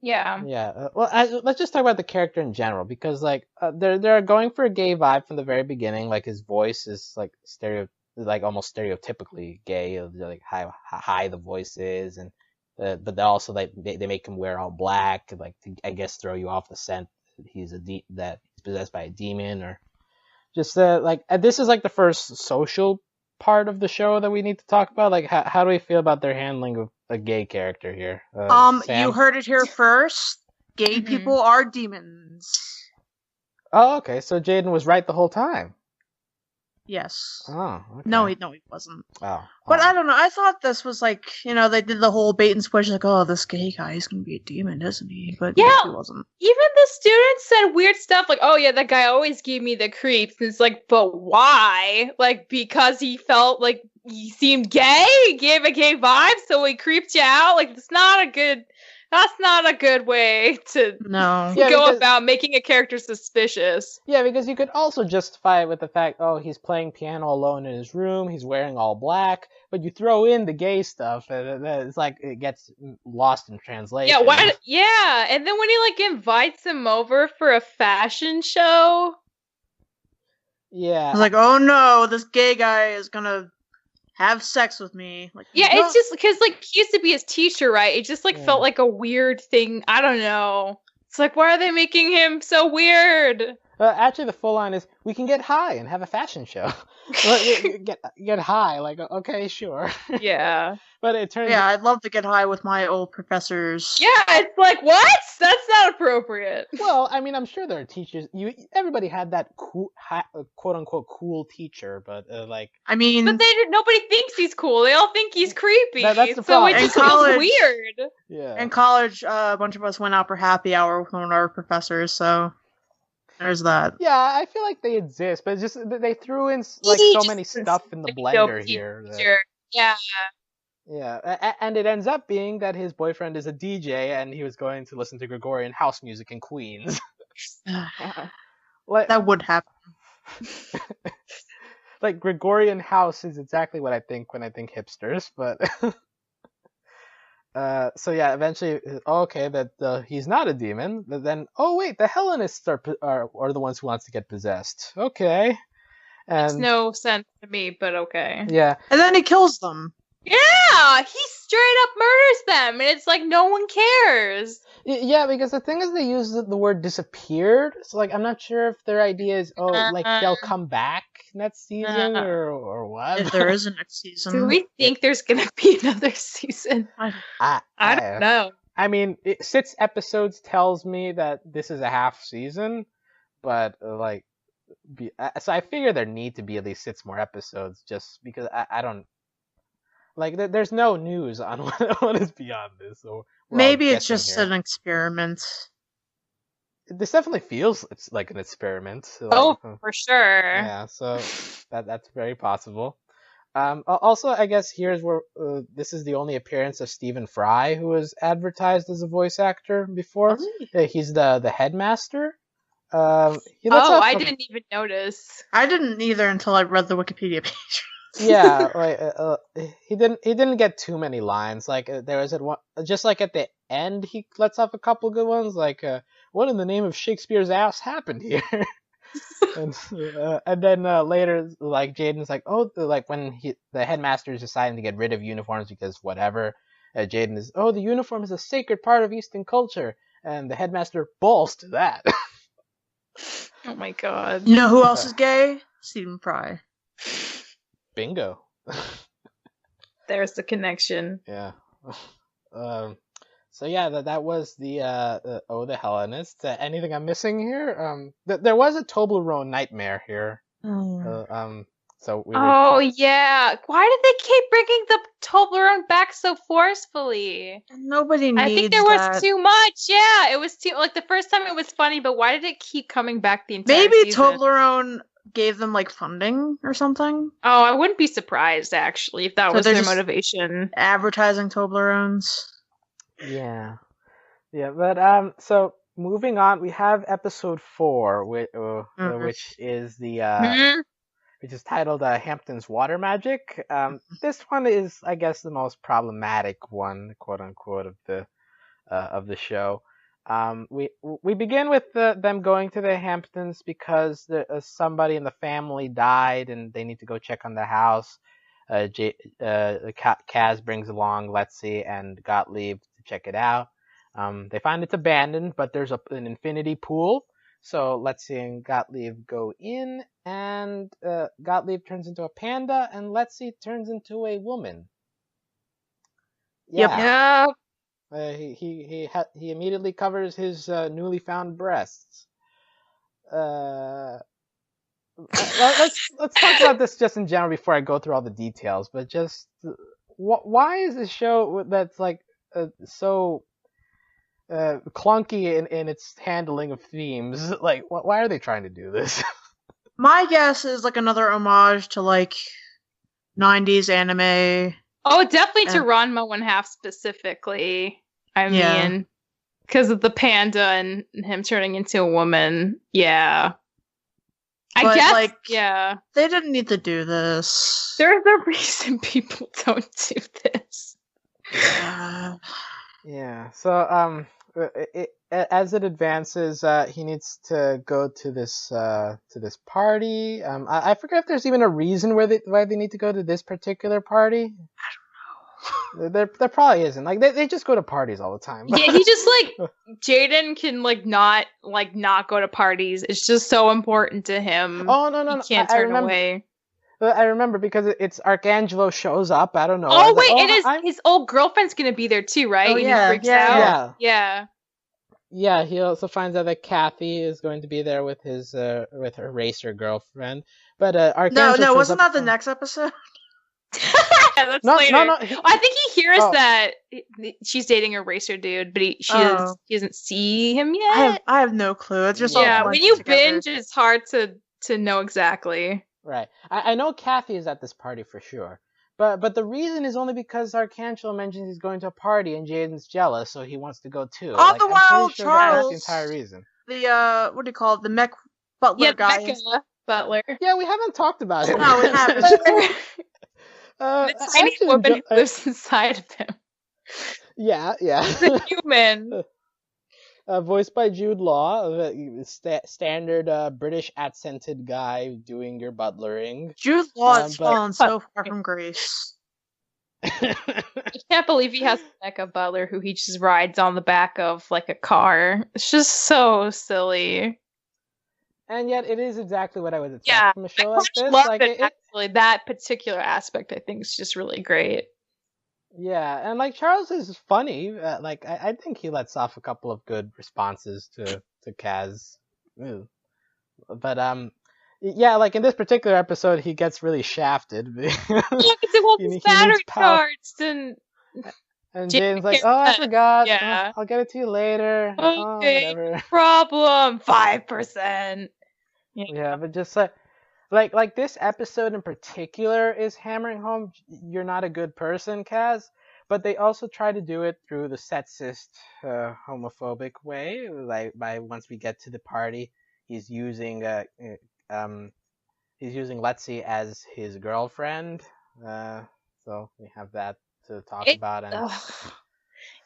Yeah. let's just talk about the character in general because like they're going for a gay vibe from the very beginning. Like his voice is like almost stereotypically gay, like high the voice is, and but they also like they make him wear all black, like to, I guess, throw you off the scent that he's possessed by a demon, or just this is like the first social part of the show that we need to talk about. Like how do we feel about their handling of a gay character here? Sam? You heard it here first. Gay people are demons. Oh, okay. So Jaden was right the whole time. Yes. Oh, okay. No, he wasn't. Oh. But I don't know. I thought this was like, they did the whole bait and switch, like, oh, this gay guy is going to be a demon, isn't he? But yeah, he wasn't. Even the students said weird stuff like, oh, yeah, that guy always gave me the creeps. It's like, but why? Like, because he felt like he seemed gay? He gave a gay vibe, so he creeped you out? Like, that's not a good way to go about making a character suspicious. Yeah, because you could also justify it with the fact, oh, he's playing piano alone in his room, he's wearing all black, but you throw in the gay stuff, and it's like it gets lost in translation. Yeah, and then when he like invites him over for a fashion show. Yeah. I was like, oh no, this gay guy is gonna have sex with me. Like, yeah, it's just because like he used to be his teacher, right? It just like felt like a weird thing. I don't know. It's like, why are they making him so weird? Actually, the full line is, we can get high and have a fashion show. get high, like, okay, sure. Yeah. But it turns I'd love to get high with my old professors. Yeah, it's like, what? That's not appropriate. Well, I mean, I'm sure there are teachers. Everybody had that cool, quote unquote, cool teacher, but like. I mean, but nobody thinks he's cool. They all think he's creepy. That's the problem. So it just feels weird. Yeah. In college, a bunch of us went out for happy hour with one of our professors, so there's that. Yeah, I feel like they exist, but it's just they threw in like so many stuff in the blender here. Yeah. Yeah, and it ends up being that his boyfriend is a DJ, and he was going to listen to Gregorian house music in Queens. That would happen. Like, Gregorian house is exactly what I think when I think hipsters, but... so yeah, eventually, okay, that he's not a demon, but then, oh wait, the Hellenists are the ones who wants to get possessed. Okay. And, makes no sense to me, but okay. Yeah. And then he kills them. Yeah, he straight up murders them, and it's like no one cares. Yeah, because the thing is, they use the word disappeared. So like, I'm not sure if their idea is, like they'll come back next season or what. If there is a next season, do we think there's gonna be another season? I don't know. I mean, 6 episodes tells me that this is a half season, but so I figure there need to be at least 6 more episodes, just because I don't like. There's no news on what is beyond this, so we're all Maybe it's guessing just here. an experiment. This definitely feels it's like an experiment. Oh, for sure. Yeah, so that's very possible. Also, I guess here's where this is the only appearance of Stephen Fry, who was advertised as a voice actor before. He's the headmaster. I didn't even notice. I didn't either until I read the Wikipedia page. Yeah, he didn't get too many lines. Like there was one, just like at the end, he lets off a couple good ones. Like what in the name of Shakespeare's ass happened here? and then later, like Jaden's like, like when the headmaster is deciding to get rid of uniforms because whatever. Jaden is, the uniform is a sacred part of Eastern culture, and the headmaster balls to that. Oh my god! You know who else is gay? Stephen Fry. Bingo. There's the connection. Yeah. So yeah, that was the the Hellenist. Anything I'm missing here? There was a Toblerone nightmare here. So we yeah. Why did they keep bringing the Toblerone back so forcefully? Nobody needs that. I think there was too much. Yeah, it was too. Like the first time it was funny, but why did it keep coming back the entire Maybe season? Toblerone gave them like funding or something. Oh, I wouldn't be surprised actually if that was their motivation. Advertising Toblerones. Yeah, but so moving on, we have episode 4, which is which is titled Hampton's Water Magic. This one is, I guess, the most problematic one, quote unquote, of the show. We begin with them going to the Hamptons because somebody in the family died and they need to go check on the house. Kaz brings along Letzi and Gottlieb to check it out. They find it's abandoned, but there's an infinity pool. So Letzi and Gottlieb go in, and Gottlieb turns into a panda, and Letzi turns into a woman. Yeah. He immediately covers his newly found breasts. Let's talk about this just in general before I go through all the details. But just why is this show that's like so clunky in its handling of themes? Like, why are they trying to do this? My guess is like another homage to like 90s anime. Oh, definitely to Ranma 1/2 specifically. I mean, because of the panda and him turning into a woman. Yeah. I guess, like, yeah. They didn't need to do this. There's a reason people don't do this. Yeah. So, as it advances, he needs to go to this party. I forget if there's even a reason why they need to go to this particular party. I don't know. There probably isn't. Like they just go to parties all the time. Yeah, he just like Jaden can not go to parties. It's just so important to him. Oh no! He can't turn away. I remember because it's Arcangelo shows up. I don't know. Oh wait, it is his old girlfriend's gonna be there too, right? Oh, and yeah, he freaks out. Yeah. Yeah, he also finds out that Kathy is going to be there with with her racer girlfriend. But Arcangelo No, wasn't that the next episode? Yeah, that's later. No. I think he hears that she's dating a racer dude, but he doesn't see him yet. I have no clue. It's just when you binge, it's hard to know exactly. Right. I know Kathy is at this party for sure. But the reason is only because Arcangelo mentions he's going to a party and Jaden's jealous, so he wants to go too. All the while, sure Charles, that's the entire reason. The what do you call it? The mech butler guy. Mecha butler. Yeah, we haven't talked about him. No, we haven't. This tiny woman who lives inside of him. Yeah. He's a human. Voiced by Jude Law, standard British accented guy doing your butlering. Jude Law has fallen so far from grace. I can't believe he has a mecha butler who he just rides on the back of like a car. It's just so silly. And yet, it is exactly what I would expect from a show like this. Love it, actually. That particular aspect, I think, is just really great. Yeah, and like Charles is funny. Like I think he lets off a couple of good responses to Kaz. Ew. But yeah, like in this particular episode, he gets really shafted. Yeah, because it won't be He needs battery power, charged and and Jane Jaden's like, cares "Oh, I less. forgot. Yeah. I'll get it to you later. Oh, Okay. whatever." Problem 5%. Yeah. Yeah, but just like this episode in particular is hammering home you're not a good person, Kaz. But they also try to do it through the sexist, homophobic way. Like by once we get to the party, he's using um he's using Lexi as his girlfriend. So we have that to talk It, about, and ugh.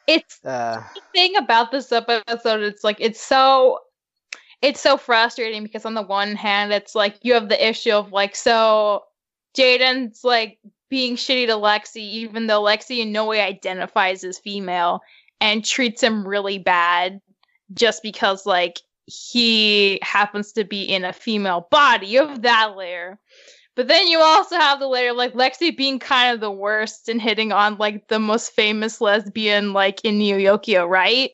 It's uh, the thing about this episode. It's like it's so frustrating because on the one hand, it's like you have the issue of like, so Jaden's like being shitty to Lexi, even though Lexi in no way identifies as female and treats him really bad just because like he happens to be in a female body. You have that layer. But then you also have the layer of like Lexi being kind of the worst and hitting on like the most famous lesbian like in Neo Yokio, right?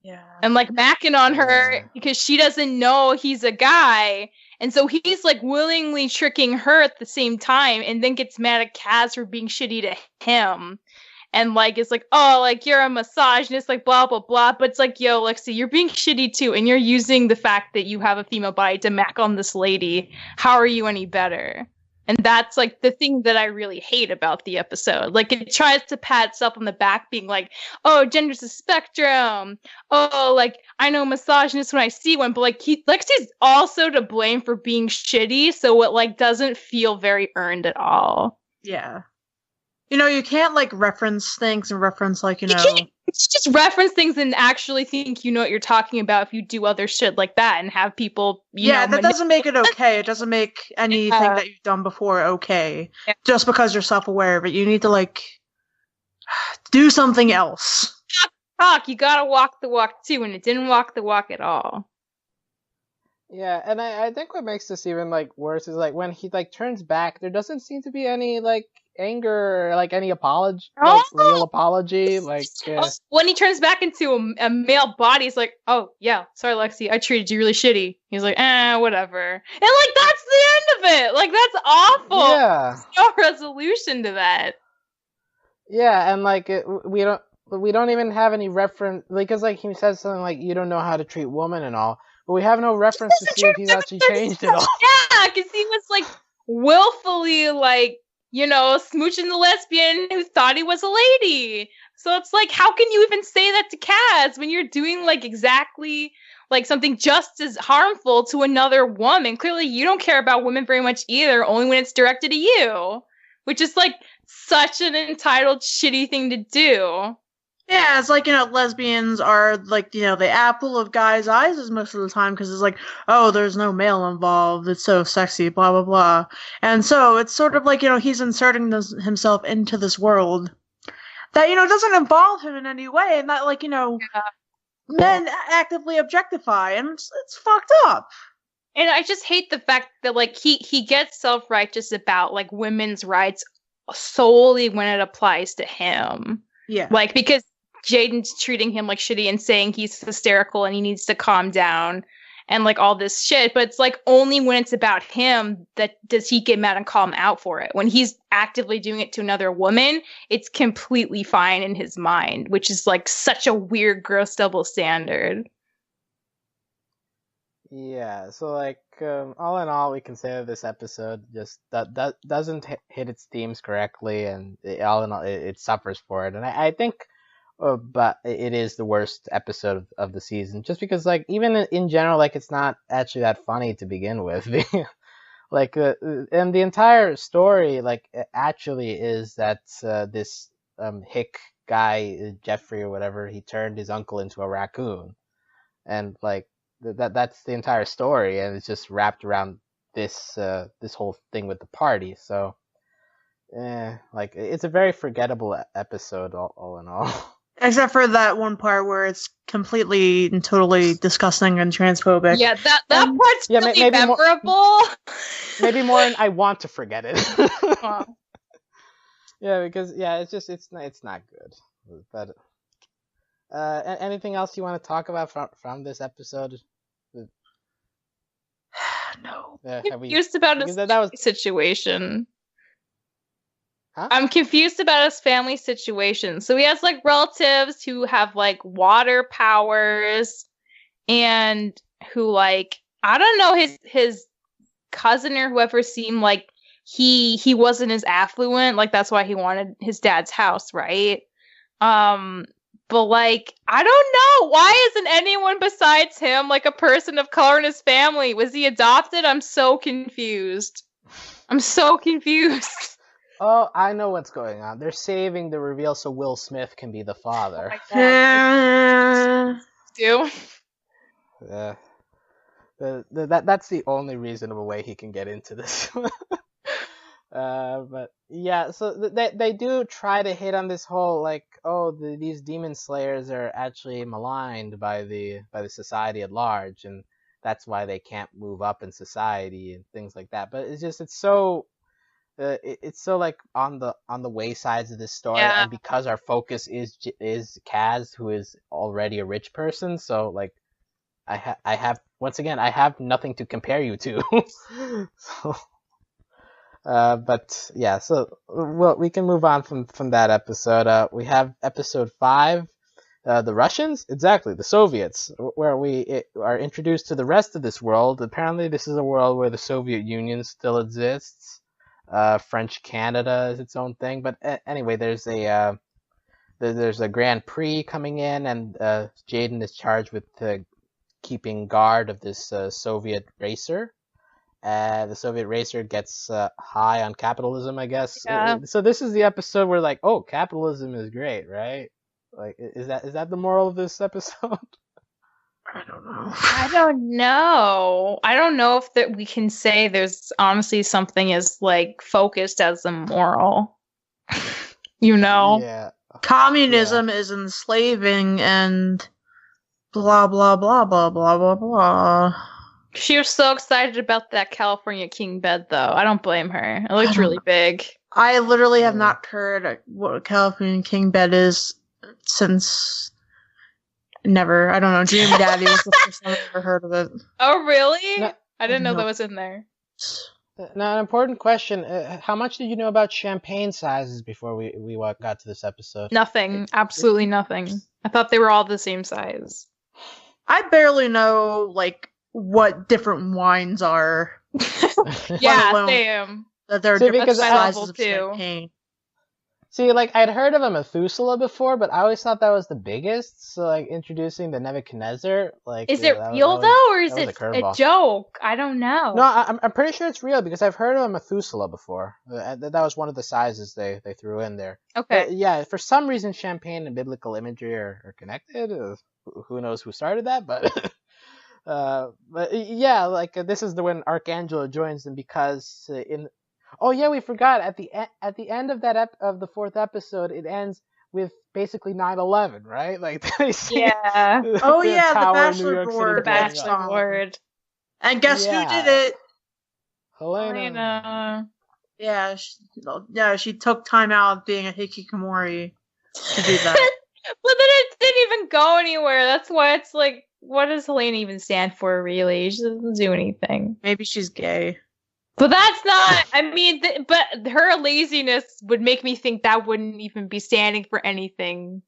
Yeah. And like macking on her Yeah. because she doesn't know he's a guy. And so he's like willingly tricking her at the same time and then gets mad at Kaz for being shitty to him. And like it's like, oh, like you're a misogynist, like blah blah blah. But it's like, yo, Lexi, you're being shitty too, and you're using the fact that you have a female body to mac on this lady. How are you any better? And that's like the thing that I really hate about the episode. Like it tries to pat itself on the back, being like, oh, gender's a spectrum. Oh, like I know misogynist when I see one, but like Lexi's also to blame for being shitty, so it like doesn't feel very earned at all. Yeah. You can't like reference things and reference like, You can't just reference things and actually think you know what you're talking about if you do other shit like that and have people, that doesn't make it okay. It doesn't make anything that you've done before okay. Yeah. Just because you're self-aware, but you need to like do something else. Talk, you gotta walk the walk too, and it didn't walk the walk at all. Yeah, and I think what makes this even like worse is like when he like turns back, there doesn't seem to be any like anger or like any apology, like real apology. Like when he turns back into a male body, he's like, "Oh yeah, sorry, Lexi, I treated you really shitty." He's like, whatever," and like that's the end of it. Like that's awful. Yeah. There's no resolution to that. Yeah, and like we don't even have any reference because like he says something like you don't know how to treat women and all, but we have no reference to see if he's actually changed at all. Yeah, because he was like willfully like, smooching the lesbian who thought he was a lady. So it's like, how can you even say that to Kaz when you're doing like exactly like something just as harmful to another woman? Clearly you don't care about women very much either, only when it's directed at you, which is like such an entitled shitty thing to do. Yeah, it's like, lesbians are like, the apple of guys' eyes most of the time because it's like, oh, there's no male involved. It's so sexy, blah, blah, blah. And so it's sort of like, he's inserting himself into this world that, doesn't involve him in any way. And that, like, men actively objectify. And it's fucked up. And I just hate the fact that, like, he gets self-righteous about, like, women's rights solely when it applies to him. Yeah. Like, because Jaden's treating him like shitty and saying he's hysterical and he needs to calm down and like all this shit, but it's like only when it's about him that does he get mad and call him out for it. When he's actively doing it to another woman, it's completely fine in his mind, which is like such a weird, gross double standard. Yeah, so like all in all, we can say that this episode just that doesn't hit its themes correctly, and all in all, it suffers for it. And I think. But it is the worst episode of the season, just because, like, even in general, like, it's not actually that funny to begin with. Like, and the entire story, like, actually is that this hick guy, Jeffrey or whatever, he turned his uncle into a raccoon, and like that's the entire story, and it's just wrapped around this this whole thing with the party. So, like, it's a very forgettable episode, all in all. Except for that one part where it's completely and totally disgusting and transphobic. Yeah, that part's really memorable. Maybe more, and I want to forget it. Yeah, because it's not good. But anything else you want to talk about from this episode? No. Have we? Confused about Because his that was situation. huh? I'm confused about his family situation. So he has like relatives who have like water powers and who like I don't know his cousin or whoever seemed like he wasn't as affluent, like that's why he wanted his dad's house, right? But like I don't know, why isn't anyone besides him like a person of color in his family? Was he adopted? I'm so confused. Oh, I know what's going on. They're saving the reveal so Will Smith can be the father. Do Yeah. That's the only reasonable way he can get into this. But yeah, so they do try to hit on this whole like, oh, these demon slayers are actually maligned by the society at large, and that's why they can't move up in society and things like that. But it's so it's so like on the waysides of this story, yeah. and because our focus is Kaz, who is already a rich person, so like I have once again I have nothing to compare you to. So, but yeah, so well we can move on from that episode. We have episode 5, the Russians, exactly the Soviets, where we are introduced to the rest of this world. Apparently, this is a world where the Soviet Union still exists. French Canada is its own thing, but anyway, there's a Grand Prix coming in, and Jaden is charged with keeping guard of this Soviet racer. The Soviet racer gets high on capitalism, I guess. Yeah. So this is the episode where like, oh, capitalism is great, right? Like, is that the moral of this episode? I don't know. I don't know if that we can say there's honestly something as like focused as the moral. Yeah. Communism is enslaving and blah blah blah blah blah blah blah. She was so excited about that California king bed, though. I don't blame her. It looked really big. I literally have not heard what a California king bed is since never. I don't know. Dream Daddy was the first time I ever heard of it. Oh, really? No, I didn't know that was in there. Now, an important question: how much did you know about champagne sizes before we got to this episode? Nothing. Absolutely nothing. I thought they were all the same size. I barely know like what different wines are. Yeah, same. That there are See, different because sizes of too. champagne. See, like I'd heard of a Methuselah before, but I always thought that was the biggest. So, like introducing the Nebuchadnezzar, like Is it real though, or is it a joke? I don't know. No, I'm pretty sure it's real because I've heard of a Methuselah before. That was one of the sizes they threw in there. Okay. But yeah, for some reason, champagne and biblical imagery are connected. Who knows who started that, but. But yeah, like this is when Archangelo joins them because oh yeah, we forgot at the end of that of the 4th episode, it ends with basically 9/11, right? Like they see yeah. Oh yeah, the Bachelor board. The Bachelor board. And guess who did it? Helena. Yeah, she took time out of being a hikikomori to do that. But then it didn't even go anywhere. That's why it's like, what does Helena even stand for, really? She doesn't do anything. Maybe she's gay. But that's not, I mean, but her laziness would make me think that wouldn't even be standing for anything.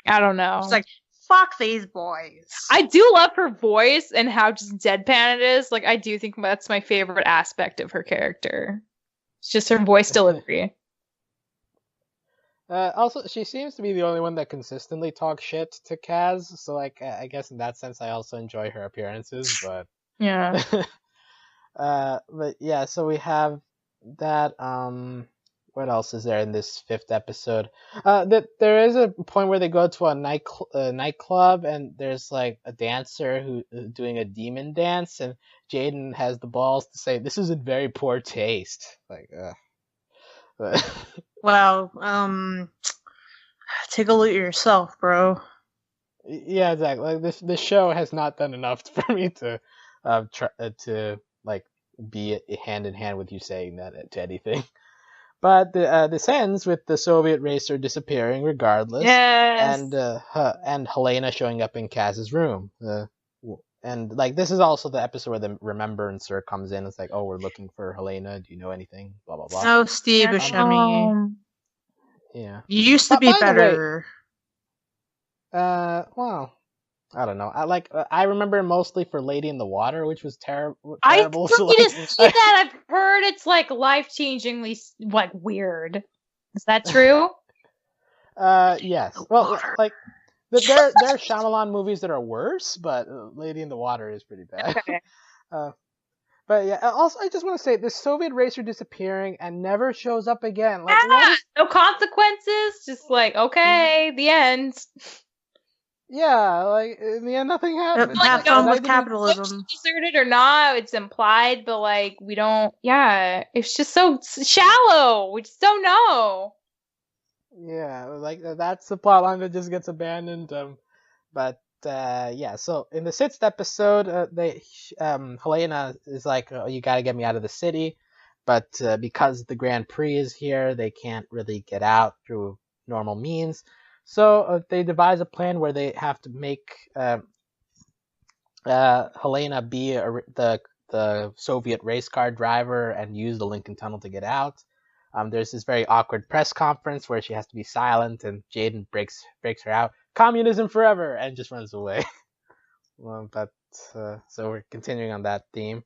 I don't know. She's like, fuck these boys. I do love her voice and how just deadpan it is. Like, I do think that's my favorite aspect of her character. It's just her voice delivery. Also, she seems to be the only one that consistently talks shit to Kaz, so like I guess in that sense I also enjoy her appearances, but yeah. But yeah, so we have that. What else is there in this 5th episode? That there is a point where they go to a nightclub and there's like a dancer who doing a demon dance, and Jaden has the balls to say this is in very poor taste. Like, Well, take a look at yourself, bro. Yeah, exactly. Like this show has not done enough for me to try to like be hand in hand with you saying that to anything. But this ends with the Soviet racer disappearing regardless, Yes. and Helena showing up in Kaz's room. And like this is also the episode where the remembrancer comes in. It's like, oh, we're looking for Helena. Do you know anything? Blah blah blah. Oh, Steve Buscemi. Yeah. You used to be better. Well, I don't know. I remember mostly for Lady in the Water, which was terrible. I So, still need to see that. I've heard it's like life-changingly like weird. Is that true? Yes. Well, like there are Shyamalan movies that are worse, but Lady in the Water is pretty bad. Okay. But yeah. Also, I just want to say this Soviet racer disappearing and never shows up again. Like, no consequences. Just like okay, the end. Yeah, like in the end, nothing happened. Have fun with capitalism. Deserted or not, it's implied, but like we don't. Yeah, it's just so shallow. We just don't know. Yeah, like that's the plot line that just gets abandoned. But yeah. So in the 6th episode, Helena is like, oh, "You gotta get me out of the city," but because the Grand Prix is here, they can't really get out through normal means. So they devise a plan where they have to make Helena be the Soviet race car driver and use the Lincoln Tunnel to get out. There's this very awkward press conference where she has to be silent, and Jaden breaks her out. Communism forever, and just runs away. So we're continuing on that theme.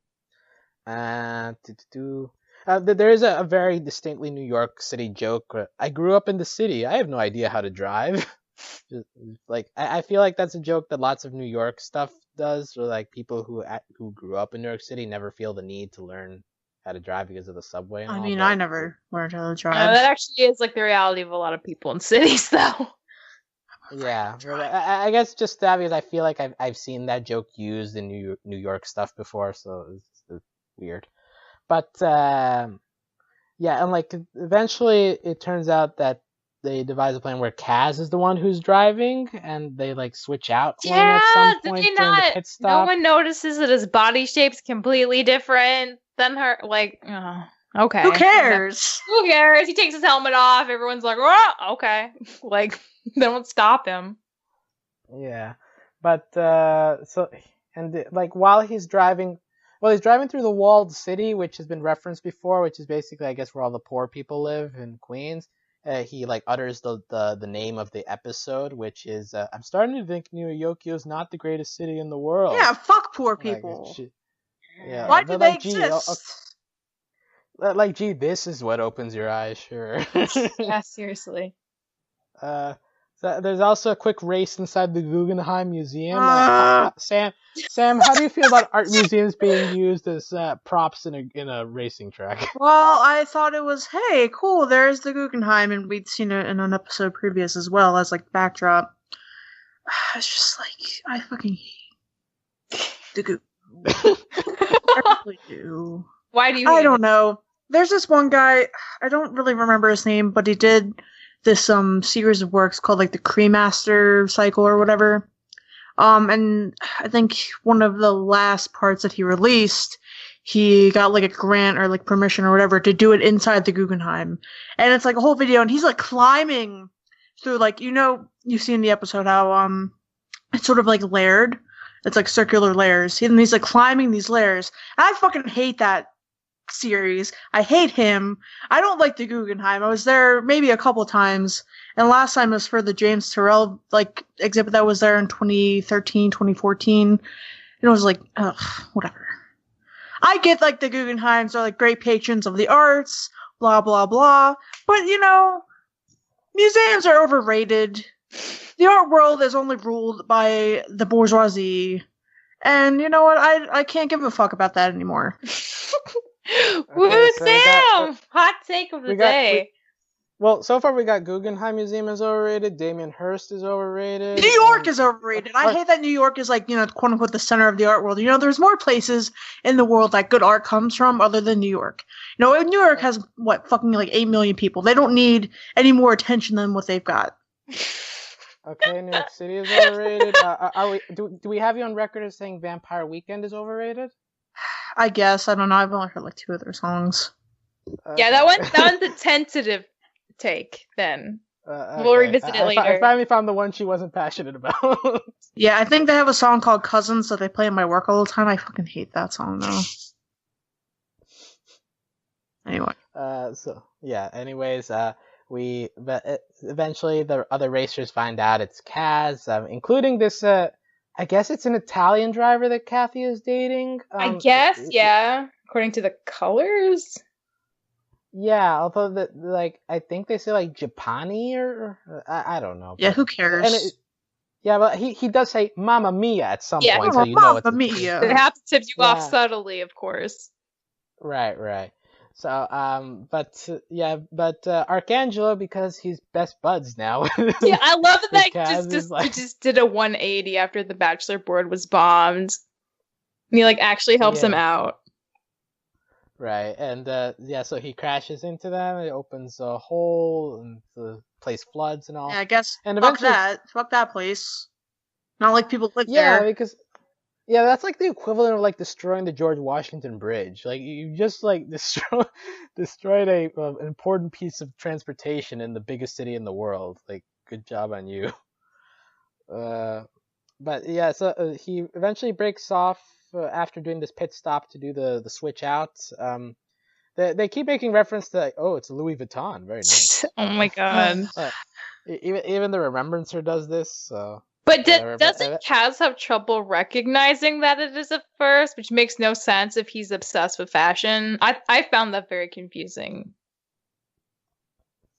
There is a very distinctly New York City joke. I grew up in the city. I have no idea how to drive. I feel like that's a joke that lots of New York stuff does, or like people who grew up in New York City never feel the need to learn how to drive because of the subway. And I never learned how to drive. That actually is like the reality of a lot of people in cities, though. Yeah, I guess just that because I feel like I've seen that joke used in New York stuff before, so it's weird. But yeah, and like eventually it turns out that they devise a plan where Kaz is the one who's driving, and they like switch out at some point during the pit stop. No one notices that his body shape's completely different than her. Like, okay. Who cares? Who cares? He takes his helmet off. Everyone's like, oh, okay. Like, they don't stop him. Yeah, but while he's driving. Well, he's driving through the walled city, which has been referenced before, which is basically, I guess, where all the poor people live in Queens. He like utters the name of the episode, which is I'm starting to think Neo Yokio is not the greatest city in the world. Yeah, fuck poor people. Yeah, why do they exist? Gee, this is what opens your eyes, sure. Yeah, seriously. So there's also a quick race inside the Guggenheim Museum. Sam, how do you feel about art museums being used as props in a racing track? Well, I thought it was, hey, cool, there's the Guggenheim, and we'd seen it in an episode previous as well as like backdrop. It's just like, I fucking hate the Guggenheim. I really do. Why do you? I don't know. There's this one guy, I don't really remember his name, but he did this series of works called like the Cremaster cycle or whatever. And I think one of the last parts that he released, he got like a grant or like permission or whatever to do it inside the Guggenheim. And it's like a whole video, and he's like climbing through, like, you've seen the episode how it's sort of like layered. It's like circular layers. And he's like climbing these layers. And I fucking hate that series. I hate him. I don't like the Guggenheim. I was there maybe a couple times, and last time was for the James Turrell like exhibit that was there in 2013, 2014. And it was like, ugh, whatever. I get like the Guggenheims are like great patrons of the arts, blah blah blah, but museums are overrated. The art world is only ruled by the bourgeoisie, and you know what? I can't give a fuck about that anymore. Woo, Sam! Hot take of the day. Well, so far we got Guggenheim Museum is overrated, Damien Hirst is overrated. New York is overrated. I hate that New York is like, quote unquote the center of the art world. There's more places in the world that good art comes from other than New York. New York has fucking like 8 million people. They don't need any more attention than what they've got. Okay, New York City is overrated. Do we have you on record as saying Vampire Weekend is overrated? I guess. I don't know. I've only heard like 2 of their songs. Yeah, that one's a tentative take. Then we'll revisit it later. I finally found the one she wasn't passionate about. Yeah, I think they have a song called Cousins that they play in my work all the time. I fucking hate that song though. Anyway. Anyways, eventually the other racers find out it's Kaz, including this. I guess it's an Italian driver that Kathy is dating. I guess, yeah. According to the colors. Yeah, although I think they say like Japani or I don't know. Yeah, who cares? But he does say "Mamma Mia" at some point, so you know it's Mamma Mia. It has to tip you off subtly, of course. Right. So, but Arcangelo, because he's best buds now. Yeah, I love that he just did a 180 after the Bachelor board was bombed. And he actually helps him out. Right, and so he crashes into them. It opens a hole, and the place floods and all. Yeah, I guess. And fuck that place. Not like people live there. Yeah, because. Yeah, that's like the equivalent of destroying the George Washington Bridge. You just destroyed an important piece of transportation in the biggest city in the world. Good job on you. But yeah, so he eventually breaks off after doing this pit stop to do the switch out. They keep making reference to it's Louis Vuitton. Very nice. Oh my god. Even the Remembrancer does this. So. But doesn't Kaz have trouble recognizing that it is at first, which makes no sense if he's obsessed with fashion? I found that very confusing.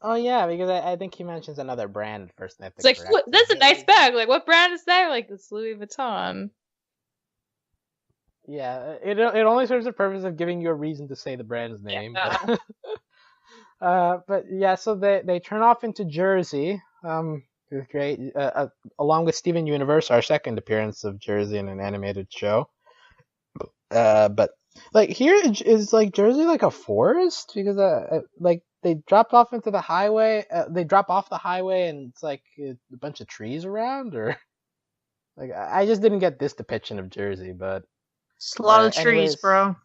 Oh yeah, because I think he mentions another brand at first. And it's that's a nice bag. What brand is that? It's Louis Vuitton. Yeah, it only serves the purpose of giving you a reason to say the brand's name. Yeah. But yeah, so they turn off into Jersey. It was great, along with Steven Universe, our second appearance of Jersey in an animated show. But here is Jersey a forest, because they dropped off into the highway. They drop off the highway and it's a bunch of trees around, or I just didn't get this depiction of Jersey, but it's a lot of trees, bro.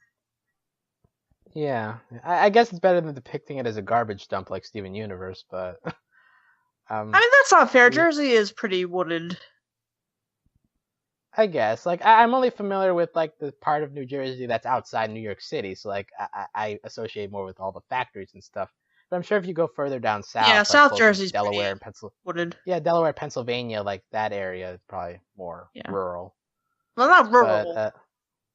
Yeah, I guess it's better than depicting it as a garbage dump like Steven Universe, but. I mean, that's not fair. Jersey is pretty wooded. I guess. I'm only familiar with the part of New Jersey that's outside New York City, so I associate more with all the factories and stuff. But I'm sure if you go further down south, yeah, South Jersey's Delaware and wooded. Yeah, Delaware, Pennsylvania, that area is probably more rural. Well, not rural. But,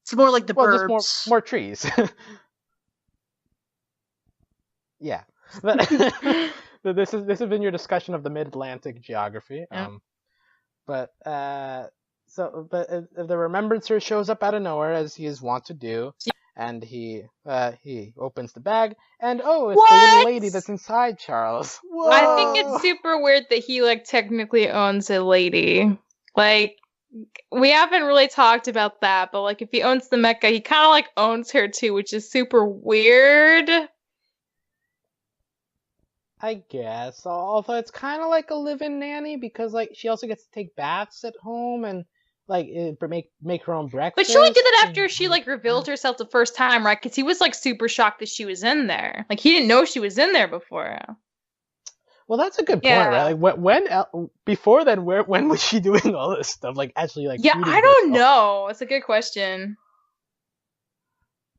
it's more like the burbs. Just more trees. Yeah. But this has been your discussion of the Mid-Atlantic geography. Yeah. But the Remembrancer shows up out of nowhere, as he is wont to do, and he opens the bag, and it's the little lady that's inside Charles. Whoa! I think it's super weird that he technically owns a lady. We haven't really talked about that, but if he owns the mecha, he kind of owns her too, which is super weird. I guess. Although it's kind of like a live-in nanny, because she also gets to take baths at home and make her own breakfast. But she only did that after she revealed herself the first time, right? Because he was super shocked that she was in there. He didn't know she was in there before. Well, that's a good point, right? When before then, when was she doing all this stuff? Actually, yeah, I don't know. It's a good question.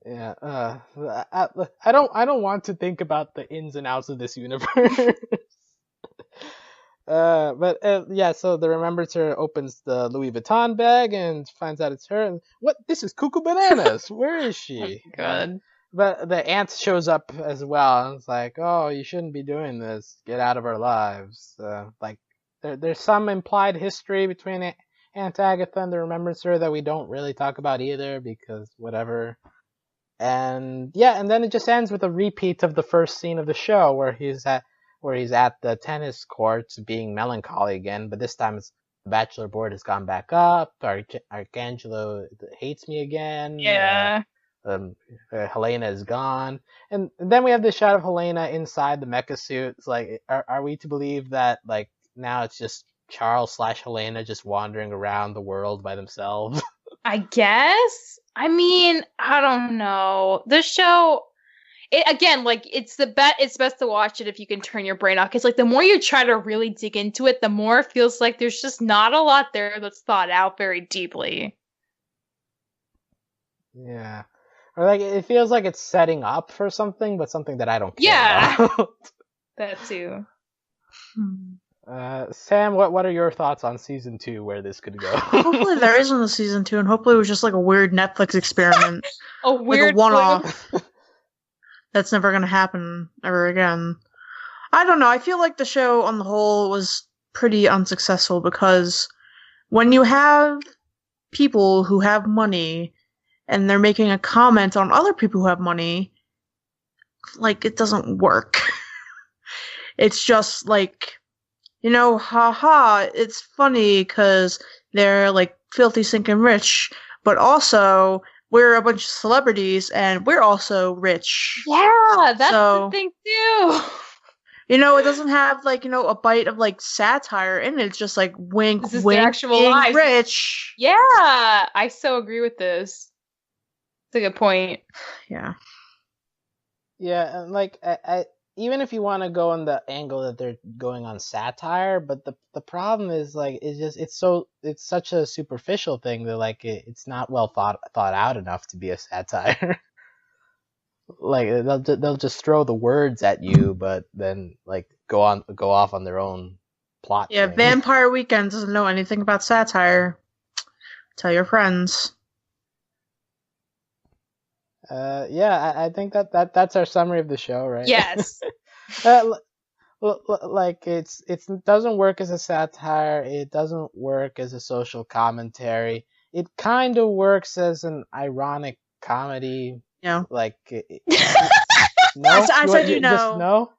Yeah, I don't want to think about the ins and outs of this universe. So the Remembrancer opens the Louis Vuitton bag and finds out it's her. What? This is Cuckoo Bananas. Where is she? Oh, God. But the aunt shows up as well, and it's oh, you shouldn't be doing this. Get out of our lives. There's some implied history between Aunt Agatha and the Remembrancer that we don't really talk about either, because whatever. And then it just ends with a repeat of the first scene of the show, where he's at the tennis courts being melancholy again, but this time the Bachelor board has gone back up. Arcangelo hates me again. Yeah. Helena is gone, and then we have this shot of Helena inside the mecha suit. It's are we to believe that now it's just Charles / Helena just wandering around the world by themselves? I guess. I mean, I don't know. This show, again, like it's best to watch it if you can turn your brain off. Because like the more you try to really dig into it, the more it feels like there's just not a lot there that's thought out very deeply. Yeah. Or like it feels like it's setting up for something, but something that I don't care Yeah. about. That too. Sam, what are your thoughts on season 2, where this could go? Hopefully there isn't a season 2, and hopefully it was just like a weird Netflix experiment. A weird like a one-off. That's never gonna happen ever again. I don't know, I feel like the show on the whole was pretty unsuccessful because when you have people who have money and they're making a comment on other people who have money, like, it doesn't work. It's just like, haha, it's funny because they're like filthy stinking rich, but also we're a bunch of celebrities and we're also rich. Yeah, that's the thing too. It doesn't have like, a bite of like satire in it. It's just like wink, this is wink, the actual life. Rich. Yeah, I so agree with this. It's a good point. Yeah. Yeah, and like I even if you want to go on the angle that they're going on satire, but the problem is like it's such a superficial thing that like it's not well thought out enough to be a satire. Like they'll just throw the words at you, but then like go off on their own plot. Yeah, thing. Vampire Weekend doesn't know anything about satire. Tell your friends. Yeah, I think that's our summary of the show, right? Yes. Like it doesn't work as a satire. It doesn't work as a social commentary. It kind of works as an ironic comedy. Yeah. Like no, I said just no.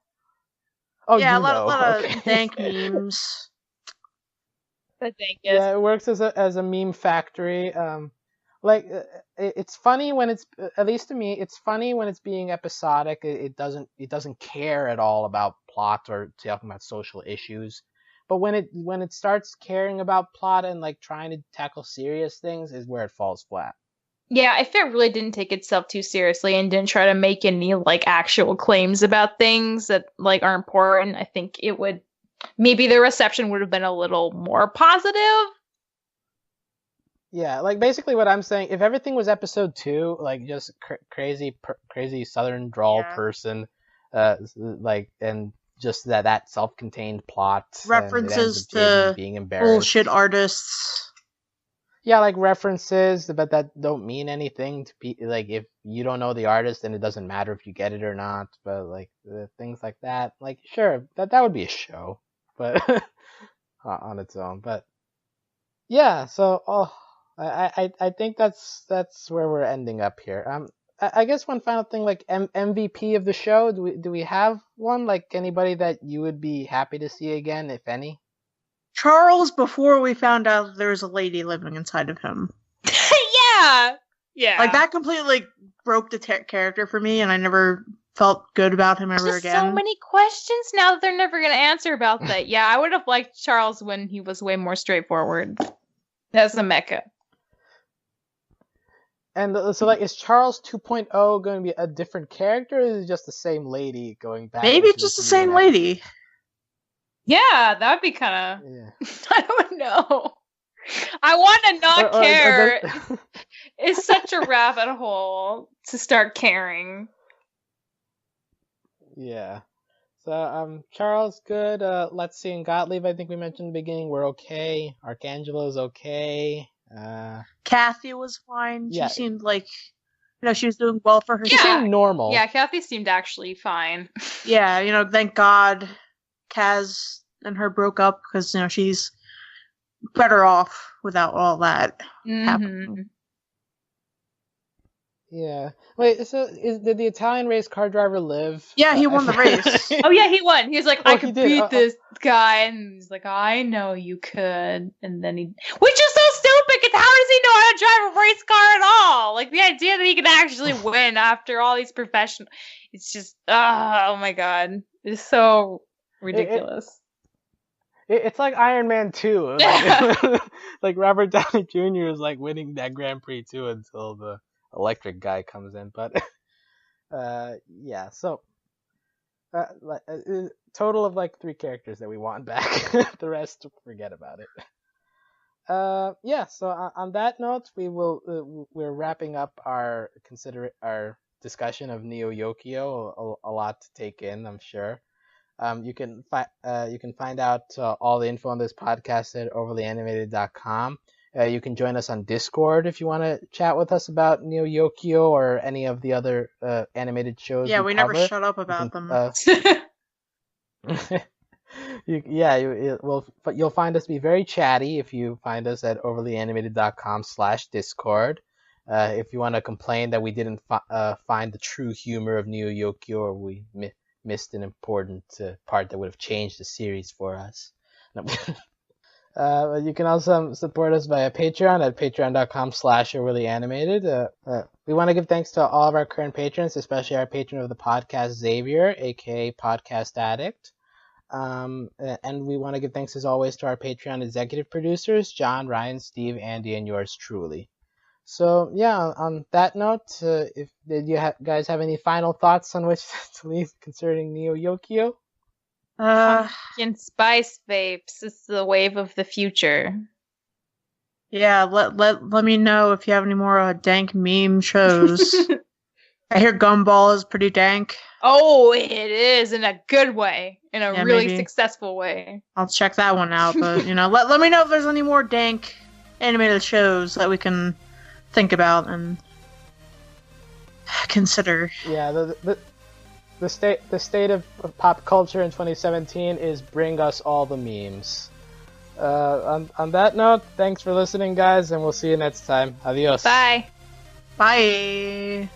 Oh, yeah, a lot of dank memes. Yeah, it works as a meme factory. Like it's funny when it's, at least to me, it's funny when it's being episodic. It doesn't care at all about plot or talking about social issues. But when it starts caring about plot and like trying to tackle serious things is where it falls flat. Yeah, if it really didn't take itself too seriously and didn't try to make any like actual claims about things that like are important, I think it would, maybe the reception would have been a little more positive. Yeah, like basically what I'm saying, if everything was episode 2, like just crazy Southern drawl person, like, and just that self-contained plot, references to being embarrassed, bullshit artists. Yeah, like references, but that don't mean anything to like if you don't know the artist, then it doesn't matter if you get it or not. But like things like that, like sure, that would be a show, but on its own. But yeah, so I think that's where we're ending up here. I guess one final thing, like MVP of the show, do we have one? Like anybody that you would be happy to see again, if any? Charles, before we found out there was a lady living inside of him. Yeah. Like that completely broke the character for me, and I never felt good about him ever again. So many questions now that they're never going to answer about that. Yeah, I would have liked Charles when he was way more straightforward as a mecha. And so, like, is Charles 2.0 going to be a different character, or is it just the same lady going back? Maybe it's just the same lady. Yeah, that would be kind of... Yeah. I don't know. I want to not care. It's such a rabbit hole to start caring. Yeah. So, Charles, good. Let's see, and Gottlieb, I think we mentioned in the beginning, we're okay. Archangelo's okay. Kathy was fine. Yeah. She seemed like, she was doing well for herself. She seemed normal. Yeah, Kathy seemed actually fine. Yeah, thank God Kaz and her broke up because, she's better off without all that happening. Yeah. Wait, so did the Italian race car driver live? Yeah, he won the race. Oh yeah, he won. He was like, I could beat did. this guy, and he's like, I know you could. And then which is so stupid, because how does he know how to drive a race car at all? Like the idea that he could actually win after all these professional, it's just, oh my god, it's so ridiculous. It's like Iron Man 2. Like, like Robert Downey Jr. is like winning that Grand Prix too until the electric guy comes in. But Yeah. So, total of like 3 characters that we want back. The rest, forget about it. Yeah. So on that note, we're wrapping up our discussion of Neo Yokio. A lot to take in, I'm sure. You can find out all the info on this podcast at overlyanimated.com. You can join us on Discord if you want to chat with us about Neo Yokio or any of the other animated shows. Yeah, we never cover. shut up about them. You'll find us to be very chatty if you find us at overlyanimated.com/Discord. If you want to complain that we didn't find the true humor of Neo Yokio, or we missed an important part that would have changed the series for us. No. You can also support us via Patreon at patreon.com/overlyanimated. We want to give thanks to all of our current patrons, especially our patron of the podcast, Xavier, aka Podcast Addict. And we want to give thanks as always to our Patreon executive producers, John, Ryan, Steve, Andy, and yours truly. So yeah, on that note, did you guys have any final thoughts on which to leave concerning Neo Yokio? Pumpkin spice vapes is the wave of the future. Yeah, let me know if you have any more dank meme shows. I hear Gumball is pretty dank. Oh, it is in a good way, in a really successful way. I'll check that one out, but let me know if there's any more dank animated shows that we can think about and consider. Yeah, the state of pop culture in 2017 is bring us all the memes. On that note, thanks for listening, guys, and we'll see you next time. Adios. Bye. Bye.